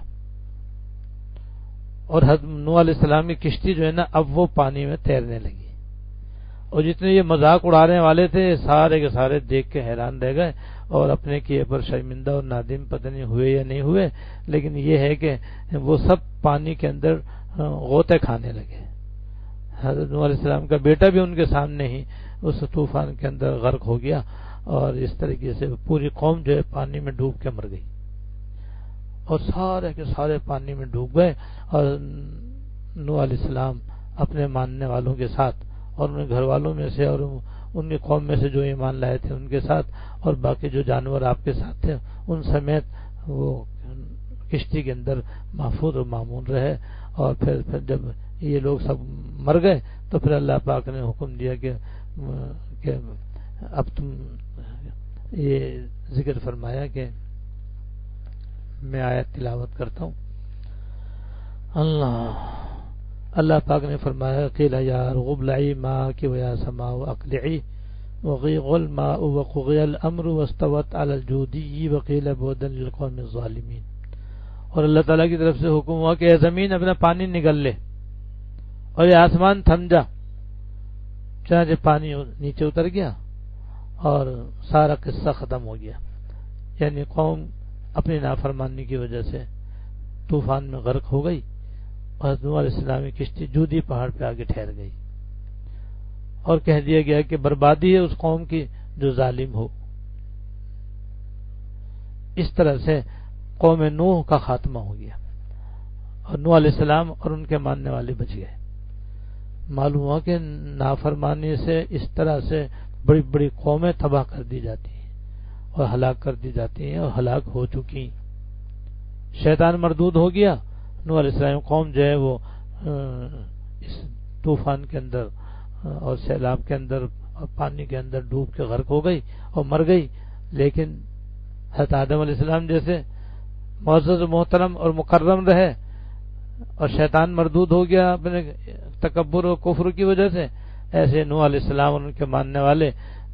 اور حضرت نوح علیہ السلام کی کشتی جو ہے نا اب وہ پانی میں تیرنے لگی. اور جتنے یہ مذاق اڑانے والے تھے سارے کے سارے دیکھ کے حیران رہ گئے اور اپنے کیے پر شرمندہ اور نادم پتہ نہیں ہوئے یا نہیں ہوئے، لیکن یہ ہے کہ وہ سب پانی کے اندر غوطے کھانے لگے. حضرت نوح علیہ السلام کا بیٹا بھی ان کے سامنے ہی اس طوفان کے اندر غرق ہو گیا اور اس طریقے سے پوری قوم جو ہے پانی میں ڈوب کے مر گئی اور سارے کے سارے پانی میں ڈوب گئے. اور نوح علیہ السلام اپنے ماننے والوں کے ساتھ اور ان کے گھر والوں میں سے اور ان کی قوم میں سے جو ایمان لائے تھے ان کے ساتھ اور باقی جو جانور آپ کے ساتھ تھے ان سمیت وہ کشتی کے اندر محفوظ اور مامون رہے. اور پھر جب یہ لوگ سب مر گئے تو پھر اللہ پاک نے حکم دیا کہ اب تم یہ ذکر فرمایا کہ میں آیت تلاوت کرتا ہوں. اللہ پاک نے فرمایا قیل یا ارغب لعی ماءک ویا سماء اقلعی وغیغ الماء وقضی الامر واستوت علی الجودی وقیل بعدا للقوم الظالمین. اور اللہ تعالیٰ کی طرف سے حکم ہوا کہ اے زمین اپنا پانی نگل لے، اور یہ آسمان تھم جا. چنانچہ پانی نیچے اتر گیا اور سارا قصہ ختم ہو گیا. یعنی قوم اپنی نافرمانی کی وجہ سے طوفان میں غرق ہو گئی، اور نوح علیہ السلام کی کشتی جودی پہاڑ پہ آگے ٹھہر گئی، اور کہہ دیا گیا کہ بربادی ہے اس قوم کی جو ظالم ہو. اس طرح سے قوم نوح کا خاتمہ ہو گیا، اور نوح علیہ السلام اور ان کے ماننے والے بچ گئے. معلوم ہوا کہ نافرمانی سے اس طرح سے بڑی بڑی قومیں تباہ کر دی جاتی ہیں اور ہلاک کر دی جاتی ہیں، اور ہلاک ہو چکی. شیطان مردود ہو گیا. نوح علیہ السلام قوم جو ہے وہ اس طوفان کے اندر اور سیلاب کے اندر اور پانی کے اندر ڈوب کے غرق ہو گئی اور مر گئی. لیکن حضرت آدم علیہ السلام جیسے معزز و محترم اور مکرم رہے، اور شیطان مردود ہو گیا اپنے تکبر و کفر کی وجہ سے، ایسے نوح علیہ السلام اور ان کے ماننے والے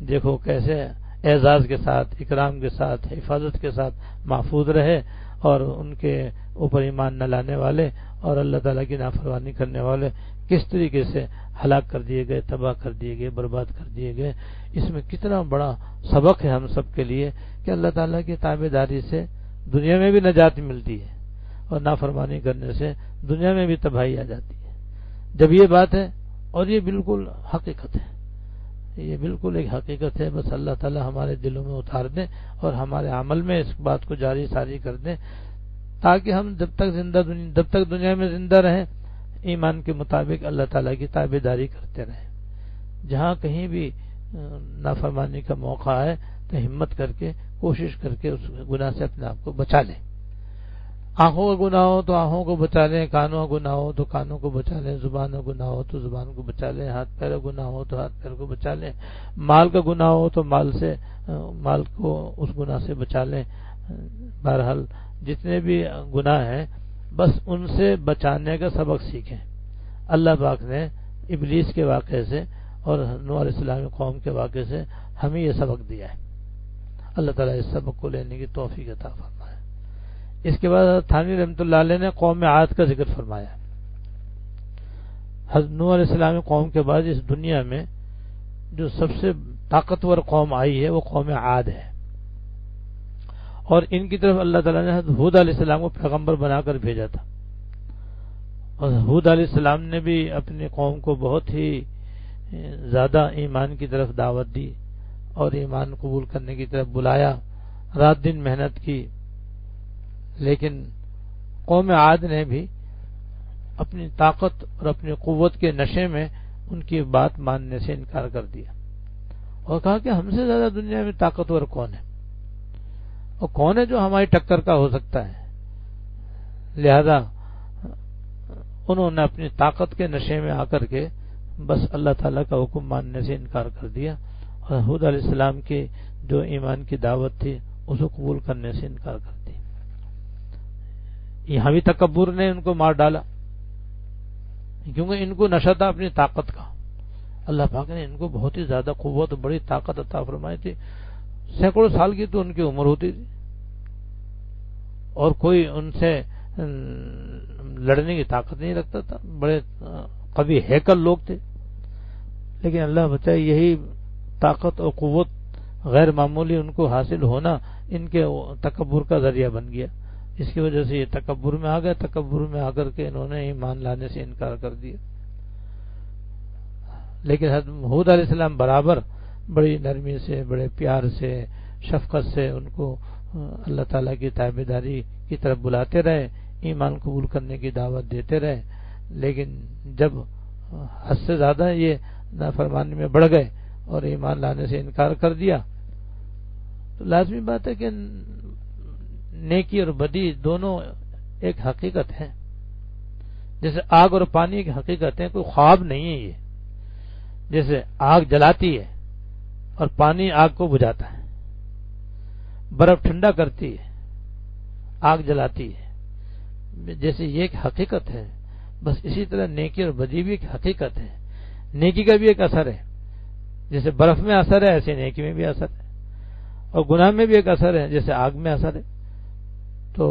دیکھو کیسے اعزاز کے ساتھ، اکرام کے ساتھ، حفاظت کے ساتھ محفوظ رہے، اور ان کے اوپر ایمان نہ لانے والے اور اللہ تعالیٰ کی نافرمانی کرنے والے کس طریقے سے ہلاک کر دیے گئے، تباہ کر دیے گئے، برباد کر دیے گئے. اس میں کتنا بڑا سبق ہے ہم سب کے لیے کہ اللہ تعالیٰ کی تابعداری سے دنیا میں بھی نجات ملتی ہے، اور نافرمانی کرنے سے دنیا میں بھی تباہی آ جاتی ہے. جب یہ بات ہے، اور یہ بالکل حقیقت ہے، یہ بالکل ایک حقیقت ہے. بس اللہ تعالیٰ ہمارے دلوں میں اتار دیں اور ہمارے عمل میں اس بات کو جاری ساری کر دیں، تاکہ ہم جب تک دنیا میں زندہ رہیں ایمان کے مطابق اللہ تعالیٰ کی تابعداری کرتے رہیں. جہاں کہیں بھی نافرمانی کا موقع آئے تو ہمت کر کے کوشش کر کے اس گناہ سے اپنے آپ کو بچا لیں. آنکھوں کا گناہ ہو تو آنکھوں کو بچا لیں، کانوں کا گناہ ہو تو کانوں کو بچا لیں، زبان کا گناہ ہو تو زبان کو بچا لیں، ہاتھ پیر کا گناہ ہو تو ہاتھ پیر کو بچا لیں، مال کا گناہ ہو تو مال کو اس گناہ سے بچا لیں. بہرحال جتنے بھی گناہ ہیں بس ان سے بچانے کا سبق سیکھیں. اللہ پاک نے ابلیس کے واقعے سے اور نوح علیہ السلام کی قوم کے واقعے سے ہمیں یہ سبق دیا ہے. اللہ تعالیٰ اس سبق کو لینے کی توفیق عطا فرمائے. اس کے بعد تھانوی رحمۃ اللہ علیہ نے قوم عاد کا ذکر فرمایا. حضرت نوح علیہ السلام کی قوم کے بعد اس دنیا میں جو سب سے طاقتور قوم آئی ہے وہ قوم عاد ہے، اور ان کی طرف اللہ تعالیٰ نے حضرت ہود علیہ السلام کو پیغمبر بنا کر بھیجا تھا. اور ہود علیہ السلام نے بھی اپنی قوم کو بہت ہی زیادہ ایمان کی طرف دعوت دی اور ایمان قبول کرنے کی طرف بلایا، رات دن محنت کی. لیکن قوم عاد نے بھی اپنی طاقت اور اپنی قوت کے نشے میں ان کی بات ماننے سے انکار کر دیا، اور کہا کہ ہم سے زیادہ دنیا میں طاقتور کون ہے، اور کون ہے جو ہماری ٹکر کا ہو سکتا ہے. لہذا انہوں نے اپنی طاقت کے نشے میں آ کر کے بس اللہ تعالیٰ کا حکم ماننے سے انکار کر دیا، اور ہود علیہ السلام کی جو ایمان کی دعوت تھی اس کو قبول کرنے سے انکار کر دیا. یہاں بھی تکبر نے ان کو مار ڈالا، کیونکہ ان کو نشہ تھا اپنی طاقت کا. اللہ پاک نے ان کو بہت ہی زیادہ قوت، بڑی طاقت عطا فرمائی تھی. سینکڑوں سال کی تو ان کی عمر ہوتی تھی، اور کوئی ان سے لڑنے کی طاقت نہیں رکھتا تھا. بڑے قوی ہیکل لوگ تھے، لیکن اللہ بچائے یہی طاقت اور قوت غیر معمولی ان کو حاصل ہونا ان کے تکبر کا ذریعہ بن گیا. اس کی وجہ سے یہ تکبر میں آ گئے. تکبر میں آ کر کے انہوں نے ایمان لانے سے انکار کر دیا. لیکن حضرت ہود علیہ السلام برابر بڑی نرمی سے، بڑے پیار سے، شفقت سے ان کو اللہ تعالیٰ کی تابعداری کی طرف بلاتے رہے، ایمان قبول کرنے کی دعوت دیتے رہے. لیکن جب حد سے زیادہ یہ نافرمانی میں بڑھ گئے اور ایمان لانے سے انکار کر دیا، تو لازمی بات ہے کہ نیکی اور بدی دونوں ایک حقیقت ہے. جیسے آگ اور پانی ایک حقیقت ہے، کوئی خواب نہیں ہے. یہ جیسے آگ جلاتی ہے اور پانی آگ کو بجھاتا ہے، برف ٹھنڈا کرتی ہے، آگ جلاتی ہے. جیسے یہ ایک حقیقت ہے، بس اسی طرح نیکی اور بدی بھی ایک حقیقت ہے. نیکی کا بھی ایک اثر ہے، جیسے برف میں اثر ہے ایسے نیکی میں بھی اثر ہے، اور گناہ میں بھی ایک اثر ہے جیسے آگ میں اثر ہے۔ تو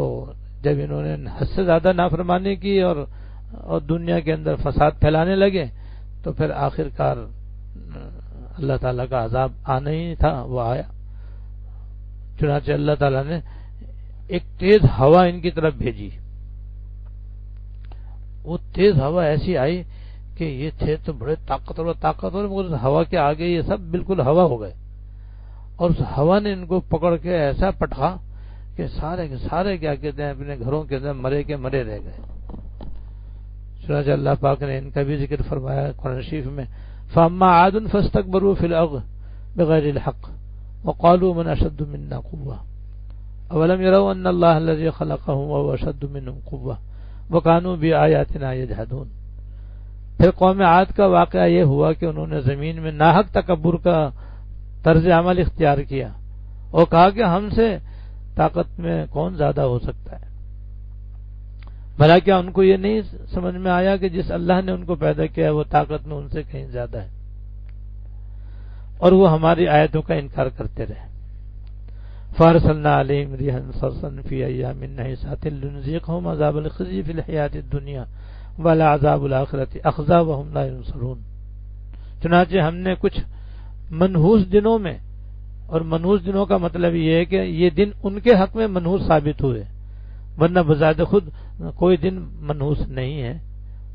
جب انہوں نے حد سے زیادہ نافرمانی کی اور دنیا کے اندر فساد پھیلانے لگے تو پھر آخر کار اللہ تعالیٰ کا عذاب آنا ہی تھا، وہ آیا۔ چنانچہ اللہ تعالیٰ نے ایک تیز ہوا ان کی طرف بھیجی، وہ تیز ہوا ایسی آئی کہ یہ تھے تو بڑے طاقتور مگر ہوا کے آگے یہ سب بالکل ہوا ہو گئے، اور اس ہوا نے ان کو پکڑ کے ایسا پٹخا کہ سارے کے سارے کیا کہتے ہیں اپنے گھروں کے اندر مرے کے مرے رہ گئے۔ چنانچہ اللہ پاک نے ان کا بھی ذکر فرمایا قرآن شریف میں، فَأَمَّا عَادٌ فَاسْتَكْبَرُوا فِي الْأَرْضِ بِغَيْرِ الْحَقِّ وَقَالُوا مَنْ أَشَدُّ مِنَّا قُوَّةً أَوَلَمْ يَرَوْا أَنَّ اللَّهَ الَّذِي خَلَقَهُمْ وَهُوَ أَشَدُّ مِنْهُمْ قُوَّةً وَكَانُوا بِآيَاتِنَا يَجْحَدُونَ۔ پھر قوم عاد کا واقعہ یہ ہوا کہ انہوں نے زمین میں ناحق تکبر کا طرز عمل اختیار کیا اور کہا کہ ہم سے طاقت میں کون زیادہ ہو سکتا ہے۔ بھلا کیا ان کو یہ نہیں سمجھ میں آیا کہ جس اللہ نے ان کو پیدا کیا وہ طاقت میں ان سے کہیں زیادہ ہے، اور وہ ہماری آیتوں کا انکار کرتے رہے۔ فَأَرْسَلْنَا عَلَيْهِمْ رِيحًا صَرْصَرًا فِي أَيَّامٍ نَحِسَاتٍ لِنُذِيقَهُمْ عَذَابَ الْخِزْيِ فِي الْحَيَاةِ الدُّنْيَا وَلَعَذَابُ الْآخِرَةِ أَخْزَىٰ وَهُمْ لَا يُنصَرُونَ۔ چنانچہ ہم نے کچھ منحوس دنوں میں، اور منحوس دنوں کا مطلب یہ ہے کہ یہ دن ان کے حق میں منحوس ثابت ہوئے، ورنہ بذات خود کوئی دن منحوس نہیں ہے،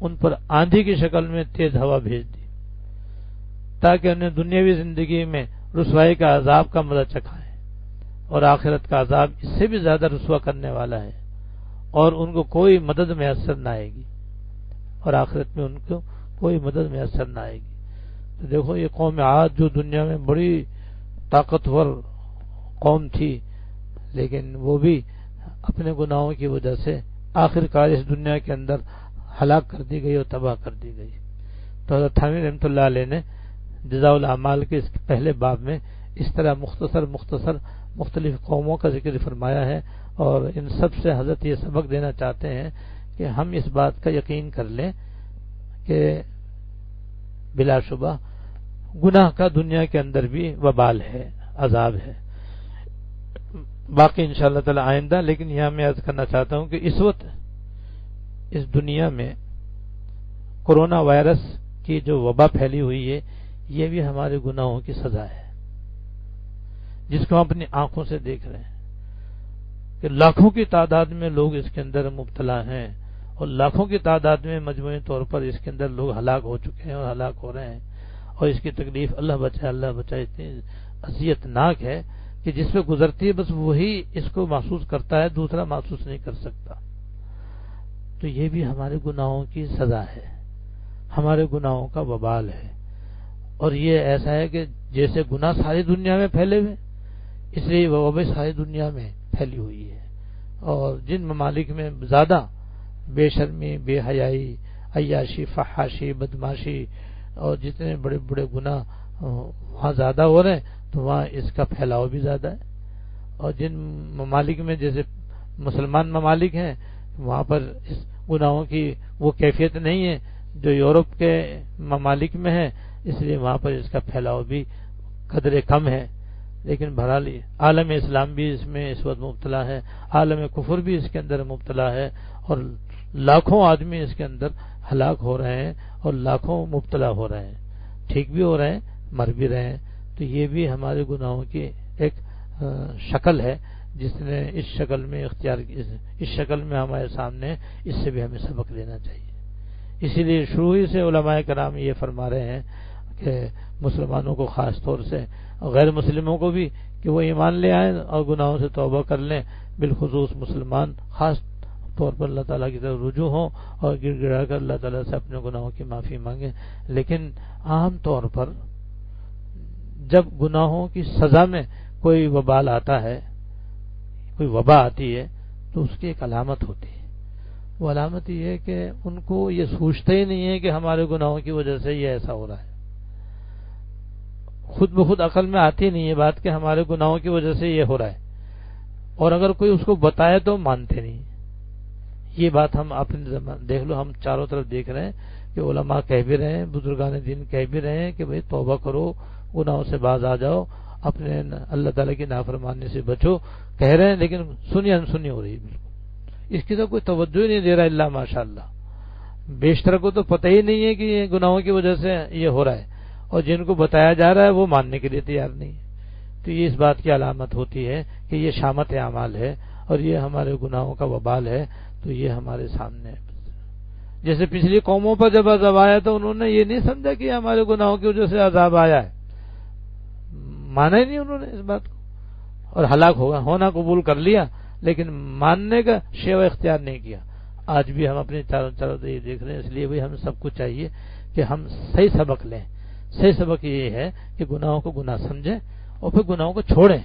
ان پر آندھی کی شکل میں تیز ہوا بھیج دی تاکہ انہیں دنیاوی زندگی میں رسوائی کا عذاب کا مزہ چکھائیں، اور آخرت کا عذاب اس سے بھی زیادہ رسوا کرنے والا ہے، اور ان کو کوئی مدد میسر نہ آئے گی، اور آخرت میں ان کو کوئی مدد میسر نہ آئے گی۔ تو دیکھو یہ قوم عاد جو دنیا میں بڑی طاقتور قوم تھی، لیکن وہ بھی اپنے گناہوں کی وجہ سے آخر کار اس دنیا کے اندر ہلاک کر دی گئی اور تباہ کر دی گئی۔ تو حضرت تھانوی رحمۃ اللہ علیہ نے جزاء الاعمال کے اس پہلے باب میں اس طرح مختصر مختلف قوموں کا ذکر فرمایا ہے، اور ان سب سے حضرت یہ سبق دینا چاہتے ہیں کہ ہم اس بات کا یقین کر لیں کہ بلا شبہ گناہ کا دنیا کے اندر بھی وبال ہے، عذاب ہے۔ باقی انشاءاللہ تعالی آئندہ، لیکن یہاں میں عرض کرنا چاہتا ہوں کہ اس وقت اس دنیا میں کورونا وائرس کی جو وبا پھیلی ہوئی ہے یہ بھی ہمارے گناہوں کی سزا ہے، جس کو ہم اپنی آنکھوں سے دیکھ رہے ہیں کہ لاکھوں کی تعداد میں لوگ اس کے اندر مبتلا ہیں، اور لاکھوں کی تعداد میں مجموعی طور پر اس کے اندر لوگ ہلاک ہو چکے ہیں اور ہلاک ہو رہے ہیں، اور اس کی تکلیف اللہ بچائے اتنی اذیت ناک ہے کہ جس پہ گزرتی ہے بس وہی اس کو محسوس کرتا ہے، دوسرا محسوس نہیں کر سکتا۔ تو یہ بھی ہمارے گناہوں کی سزا ہے، ہمارے گناہوں کا وبال ہے، اور یہ ایسا ہے کہ جیسے گناہ ساری دنیا میں پھیلے ہوئے اس لیے وہ وبا ساری دنیا میں پھیلی ہوئی ہے، اور جن ممالک میں زیادہ بے شرمی، بے حیائی، عیاشی، فحاشی، بدماشی اور جتنے بڑے بڑے گناہ وہاں زیادہ ہو رہے ہیں تو وہاں اس کا پھیلاؤ بھی زیادہ ہے، اور جن ممالک میں جیسے مسلمان ممالک ہیں وہاں پر اس گناہوں کی وہ کیفیت نہیں ہے جو یورپ کے ممالک میں ہے، اس لیے وہاں پر اس کا پھیلاؤ بھی قدرے کم ہے۔ لیکن بہرحال عالم اسلام بھی اس میں اس وقت مبتلا ہے، عالم کفر بھی اس کے اندر مبتلا ہے، اور لاکھوں آدمی اس کے اندر ہلاک ہو رہے ہیں اور لاکھوں مبتلا ہو رہے ہیں، ٹھیک بھی ہو رہے ہیں، مر بھی رہے ہیں۔ تو یہ بھی ہمارے گناہوں کی ایک شکل ہے جس نے اس شکل میں اختیار اس شکل میں ہمارے سامنے، اس سے بھی ہمیں سبق لینا چاہیے۔ اسی لیے شروع ہی سے علماء کرام یہ فرما رہے ہیں کہ مسلمانوں کو خاص طور سے اور غیر مسلموں کو بھی کہ وہ ایمان لے آئیں اور گناہوں سے توبہ کر لیں، بالخصوص مسلمان خاص طور پر اللہ تعالیٰ کی طرف رجوع ہوں اور گر گڑا کر اللہ تعالیٰ سے اپنے گناہوں کی معافی مانگیں۔ لیکن عام طور پر جب گناہوں کی سزا میں کوئی وبال آتا ہے، کوئی وبا آتی ہے تو اس کی ایک علامت ہوتی ہے، وہ علامت یہ ہے کہ ان کو یہ سوچتے ہی نہیں ہے کہ ہمارے گناہوں کی وجہ سے یہ ایسا ہو رہا ہے، خود بخود عقل میں آتی نہیں ہے بات کہ ہمارے گناہوں کی وجہ سے یہ ہو رہا ہے، اور اگر کوئی اس کو بتائے تو مانتے نہیں۔ یہ بات ہم اپنے زمان دیکھ لو، ہم چاروں طرف دیکھ رہے ہیں کہ علماء کہہ بھی رہے ہیں، بزرگان دین کہہ بھی رہے ہیں کہ بھئی توبہ کرو، گناہوں سے باز آ جاؤ، اپنے اللہ تعالیٰ کی نافرمانی سے بچو. کہہ رہے ہیں لیکن سنی انسنی ہو رہی ہے بالکل، اس کی تو کوئی توجہ ہی نہیں دے رہا اللہ ماشاء اللہ. بیشتر کو تو پتہ ہی نہیں ہے کہ یہ گناہوں کی وجہ سے یہ ہو رہا ہے، اور جن کو بتایا جا رہا ہے وہ ماننے کے لیے تیار نہیں ہے. تو یہ اس بات کی علامت ہوتی ہے کہ یہ شامت اعمال ہے اور یہ ہمارے گناہوں کا وبال ہے. تو یہ ہمارے سامنے ہے. جیسے پچھلی قوموں پر جب عذاب آیا تو انہوں نے یہ نہیں سمجھا کہ ہمارے گناہوں کی وجہ سے عذاب آیا ہے، مانا ہی نہیں انہوں نے اس بات کو، اور ہلاک ہونا قبول کر لیا، لیکن ماننے کا شیوہ اختیار نہیں کیا. آج بھی ہم اپنی طرف یہ دیکھ رہے ہیں. اس لیے بھی ہم سب کو چاہیے کہ ہم صحیح سبق لیں. صحیح سبق یہ ہے کہ گناہوں کو گناہ سمجھیں اور پھر گناہوں کو چھوڑیں،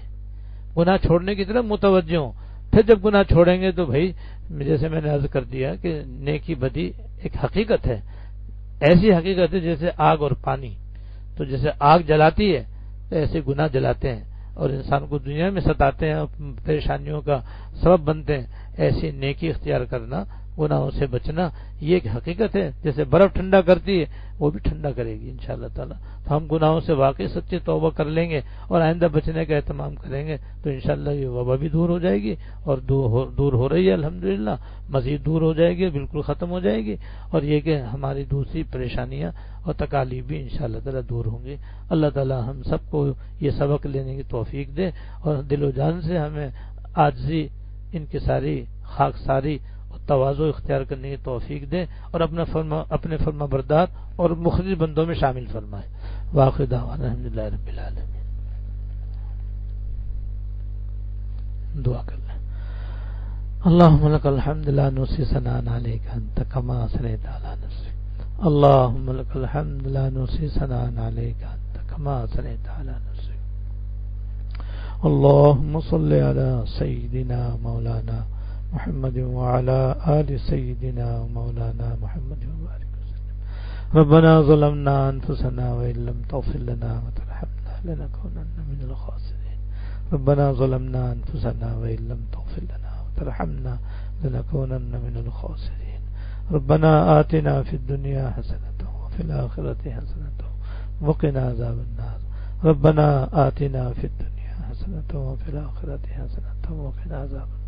گناہ چھوڑنے کی طرف متوجہ ہوں. پھر جب گناہ چھوڑیں گے تو بھائی جیسے میں نے عرض کر دیا کہ نیکی بدی ایک حقیقت ہے، ایسی حقیقت ہے جیسے آگ اور پانی. تو جیسے آگ جلاتی ہے تو ایسے گناہ جلاتے ہیں اور انسان کو دنیا میں ستاتے ہیں اور پریشانیوں کا سبب بنتے ہیں. ایسی نیکی اختیار کرنا، گناہوں سے بچنا، یہ ایک حقیقت ہے. جیسے برف ٹھنڈا کرتی ہے وہ بھی ٹھنڈا کرے گی انشاءاللہ تعالی. تو ہم گناہوں سے واقعی سچی توبہ کر لیں گے اور آئندہ بچنے کا اہتمام کریں گے تو انشاءاللہ یہ وبا بھی دور ہو جائے گی، اور دور ہو رہی ہے الحمدللہ، مزید دور ہو جائے گی، بالکل ختم ہو جائے گی. اور یہ کہ ہماری دوسری پریشانیاں اور تکالیف بھی انشاءاللہ تعالی دور ہوں گی. اللہ تعالی ہم سب کو یہ سبق لینے کی توفیق دے اور دل و جان سے ہمیں عاجزی، انکساری، خاکساری اور تواضع اختیار کرنے کی توفیق دے اور اپنے فرما بردار اور مخلص بندوں میں شامل فرمائے. واخر دعوانا الحمدللہ رب العالمین. دعا کر لیں. اللہم لک الحمد لا نحصی ثناء علیک انت کما اثنیت علی نفسک. اللہم لک الحمد لا نحصی ثناء علیک انت کما اثنیت علی نفسک. اللہم صلی علی سیدنا مولانا محمد وعلى آل سيدنا مولانا محمد وبارك وسلم. ربنا ظلمنا أنفسنا وإن لم تغفر لنا وترحمنا لنكونن من الخاسرين. ربنا ظلمنا أنفسنا وإن لم تغفر لنا وترحمنا لنكونن من الخاسرين. ربنا آتنا في الدنيا حسنة وفي الآخرة حسنة وقنا عذاب النار. ربنا آتنا في الدنيا حسنة وفي الآخرة حسنة وقنا عذاب النار.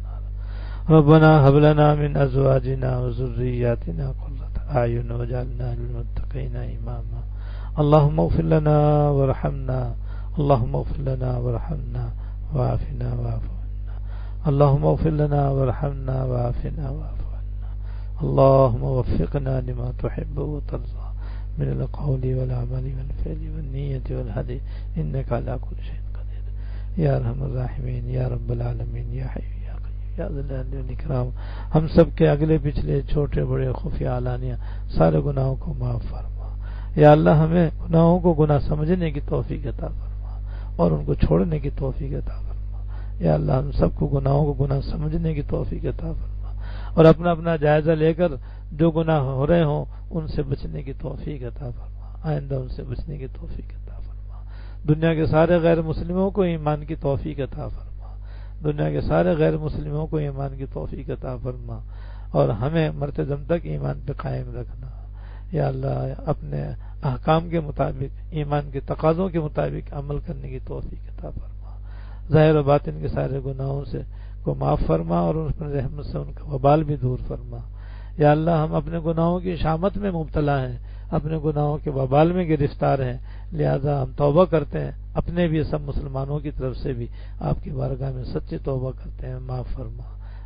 ربنا هب لنا من ازواجنا وذرياتنا قرة اعين واجعلنا للمتقين اماما. اللهم اغفر لنا وارحمنا. اللهم اغفر لنا وارحمنا وعافنا واعف عنا. اللهم اغفر لنا وارحمنا وعافنا واعف عنا. اللهم وفقنا لما تحب وترضى من القول والعمل والفعل والنية والهدي انك على كل شيء قدير. یا ارحم الراحمین، یا رب العالمین، یا حی یا ذل الاکرام. ہم سب کے اگلے پچھلے چھوٹے بڑے خفیہ علانیہ سارے گناہوں کو معاف فرما. یا اللہ ہمیں گناہوں کو گناہ سمجھنے کی توفیق عطا فرما اور ان کو چھوڑنے کی توفیق عطا فرما. یا اللہ ہم سب کو گناہوں کو گناہ سمجھنے کی توفیق عطا فرما اور اپنا اپنا جائزہ لے کر جو گناہ ہو رہے ہوں ان سے بچنے کی توفیق عطا فرما، آئندہ ان سے بچنے کی توفیق عطا فرما. دنیا کے سارے غیر مسلموں کو ایمان کی توفیق عطا فرما. دنیا کے سارے غیر مسلموں کو ایمان کی توفیق عطا فرما اور ہمیں مرتے دم تک ایمان پہ قائم رکھنا. یا اللہ اپنے احکام کے مطابق، ایمان کے تقاضوں کے مطابق عمل کرنے کی توفیق عطا فرما. ظاہر و باطن کے سارے گناہوں سے کو معاف فرما اور ان پر رحمت سے ان کا وبال بھی دور فرما. یا اللہ ہم اپنے گناہوں کی شامت میں مبتلا ہیں، اپنے گناہوں کے وبال میں گرفتار ہیں، لہذا ہم توبہ کرتے ہیں، اپنے بھی سب مسلمانوں کی طرف سے بھی آپ کی بارگاہ میں سچی توبہ کرتے ہیں. معاف فرما.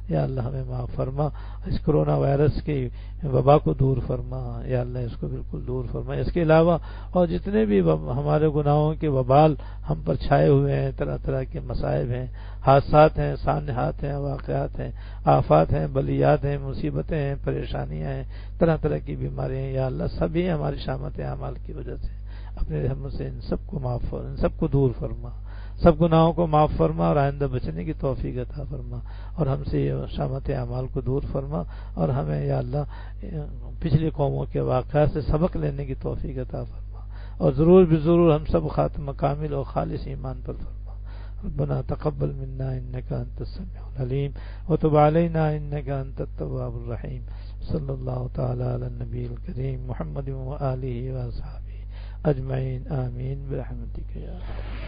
یا اللہ ہمیں معاف فرما. اس کرونا وائرس کی وبا کو دور فرما. یا اللہ اس کو بالکل دور فرما. اس کے علاوہ اور جتنے بھی ہمارے گناہوں کے وبال ہم پر چھائے ہوئے ہیں، طرح طرح کے مصائب ہیں، حادثات ہیں، سانحات ہیں، واقعات ہیں، آفات ہیں، بلیات ہیں، مصیبتیں ہیں، پریشانیاں ہیں، طرح طرح کی بیماریاں ہیں. یا اللہ سبھی ہماری شامت اعمال کی وجہ سے اپنے رحمت سے ان سب کو معاف فرما، ان سب کو دور فرما، سب گناہوں کو معاف فرما اور آئندہ بچنے کی توفیق عطا فرما اور ہم سے یہ شامت اعمال کو دور فرما اور ہمیں یا اللہ پچھلی قوموں کے واقعات سے سبق لینے کی توفیق عطا فرما اور ضرور بضرور ہم سب خاتمہ کامل اور خالص ایمان پر فرما. ربنا تقبل منا انك انت السميع العليم وتب علينا انك انت التواب الرحيم. صلی اللہ تعالی علی النبی الکریم محمد وآلہ وصحبہ اجمعین آمین برحمتک یا